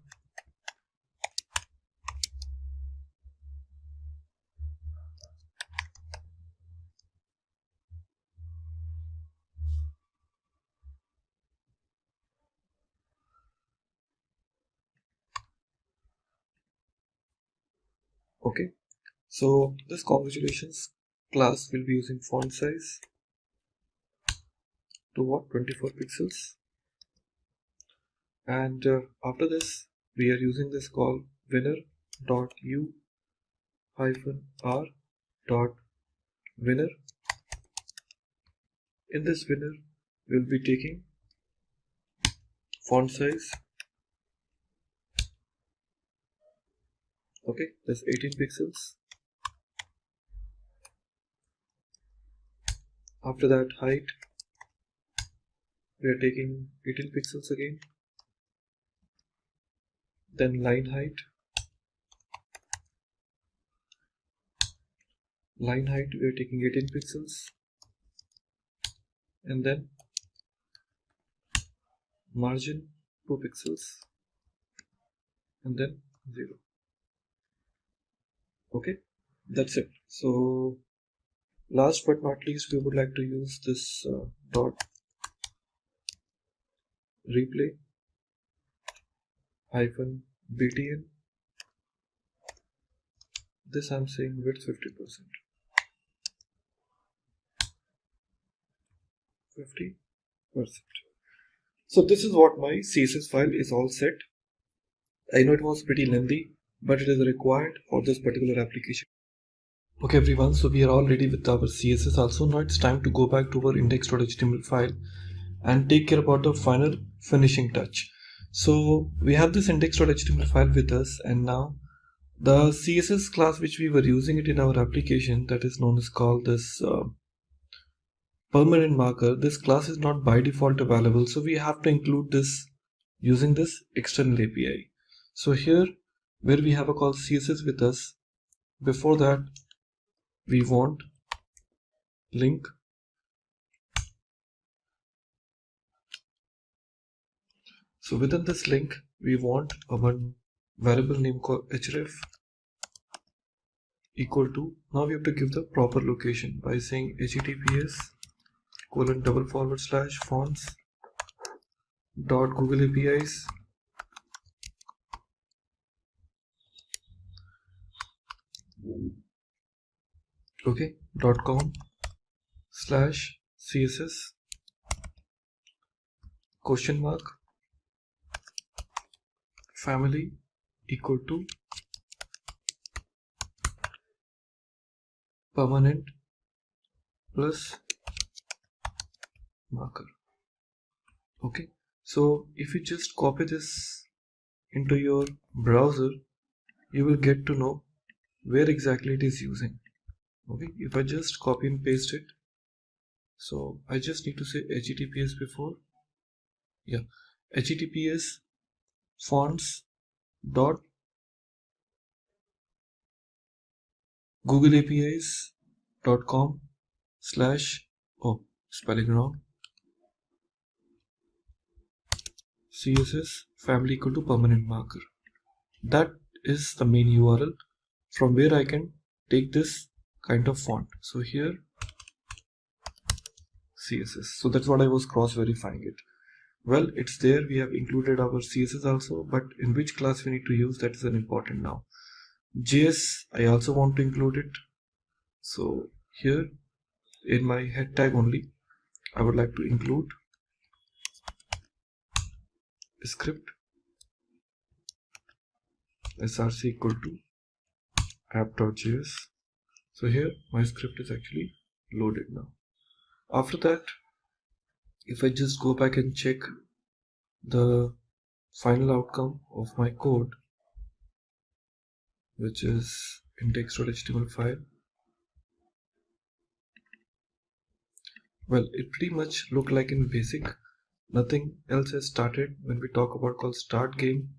okay. So this congratulations class will be using font size to what, 24 pixels, and after this we are using this call winner dot u hyphen r dot winner. In this winner we will be taking font size, okay, that's 18 pixels. After that, height, we are taking 18 pixels again. Then line height. Line height, we are taking 18 pixels. And then margin, 2 pixels. And then 0. Okay, that's it. So last but not least, we would like to use this dot replay hyphen btn. This I'm saying width 50%. 50%. So this is what my CSS file is all set. I know it was pretty lengthy, but it is required for this particular application. Okay everyone, so we are all ready with our CSS also. Now it's time to go back to our index.html file and take care about the final finishing touch. So we have this index.html file with us, and now the CSS class which we were using it in our application, that is known as called this permanent marker. This class is not by default available, so we have to include this using this external API. So here where we have a call CSS with us, before that we want link so within this link we want a one variable name called href equal to, now we have to give the proper location by saying https://fonts dot google apis okay. .com/css family equal to permanent plus marker. Okay, so if you just copy this into your browser, you will get to know where exactly it is using. Okay, if I just copy and paste it, so I just need to say HTTPS before. Yeah, HTTPS fonts dot googleapis.com slash, oh, spelling wrong, CSS family equal to permanent marker. That is the main URL from where I can take this kind of font. So here CSS, so that's what I was cross verifying it. Well, it's there, we have included our CSS also, but in which class we need to use, that is an important now. JS, I also want to include it. So here in my head tag only, I would like to include script src equal to app.js. So here my script is actually loaded now. After that, if I just go back and check the final outcome of my code, which is index.html file, well, it pretty much look like in basic. Nothing else has started when we talk about called start game.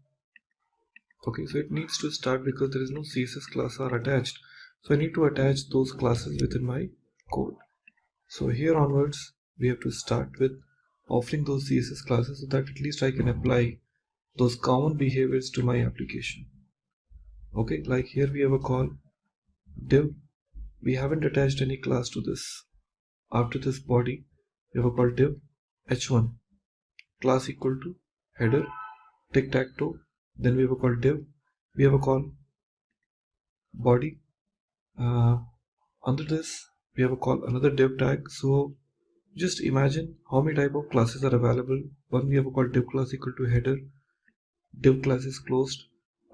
Okay, so it needs to start because there is no CSS class are attached. So I need to attach those classes within my code. So here onwards, we have to start with offering those CSS classes so that at least I can apply those common behaviors to my application. Okay, like here we have a call div. We haven't attached any class to this. After this body, we have a call div h1 class equal to header tic tac toe. Then we have a call div. We have a call body. Under this, we have a call another div tag. So just imagine how many type of classes are available. One, we have a call div class equal to header. Div class is closed.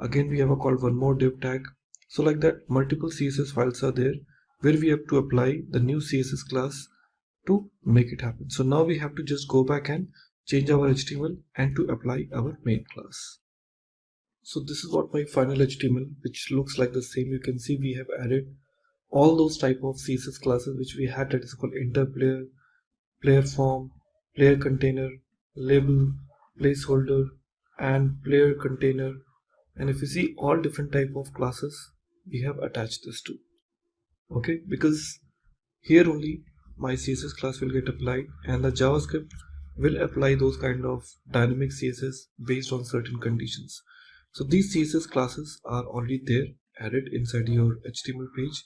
Again, we have a call one more div tag. So like that, multiple CSS files are there where we have to apply the new CSS class to make it happen. So now we have to just go back and change our HTML and to apply our main class. So this is what my final HTML, which looks like the same. You can see we have added all those type of CSS classes which we had, that is called enter player, player form, player container, label, placeholder, and player container. And if you see all different type of classes, we have attached this to. Okay, because here only my CSS class will get applied and the JavaScript will apply those kind of dynamic CSS based on certain conditions. So these CSS classes are already there added inside your HTML page.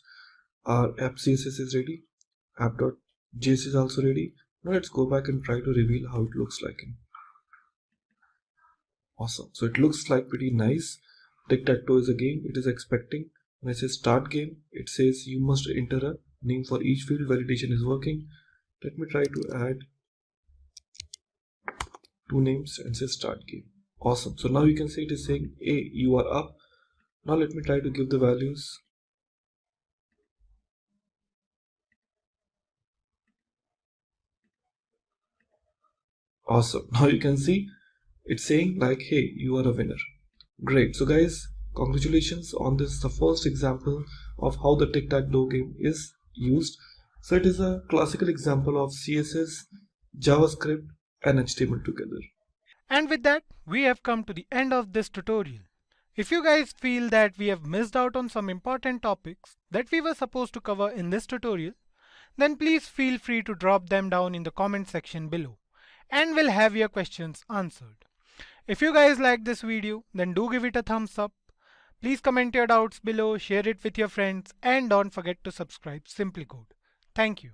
Our app CSS is ready, app.js is also ready. Now let's go back and try to reveal how it looks like. Awesome, so it looks like pretty nice. Tic Tac Toe is a game, it is expecting. When I say start game, it says you must enter a name for each field. Validation is working. Let me try to add 2 names and say start game. Awesome, so now you can see it is saying, hey, you are up. Now let me try to give the values. Awesome, now you can see it's saying like, hey, you are a winner. Great. So guys, congratulations on this, the first example of how the Tic Tac Toe game is used. So it is a classical example of CSS, JavaScript and HTML together.
And with that, we have come to the end of this tutorial. If you guys feel that we have missed out on some important topics that we were supposed to cover in this tutorial, then please feel free to drop them down in the comment section below and we'll have your questions answered. If you guys like this video, then do give it a thumbs up. Please comment your doubts below, share it with your friends, and don't forget to subscribe SimpliCode. Thank you.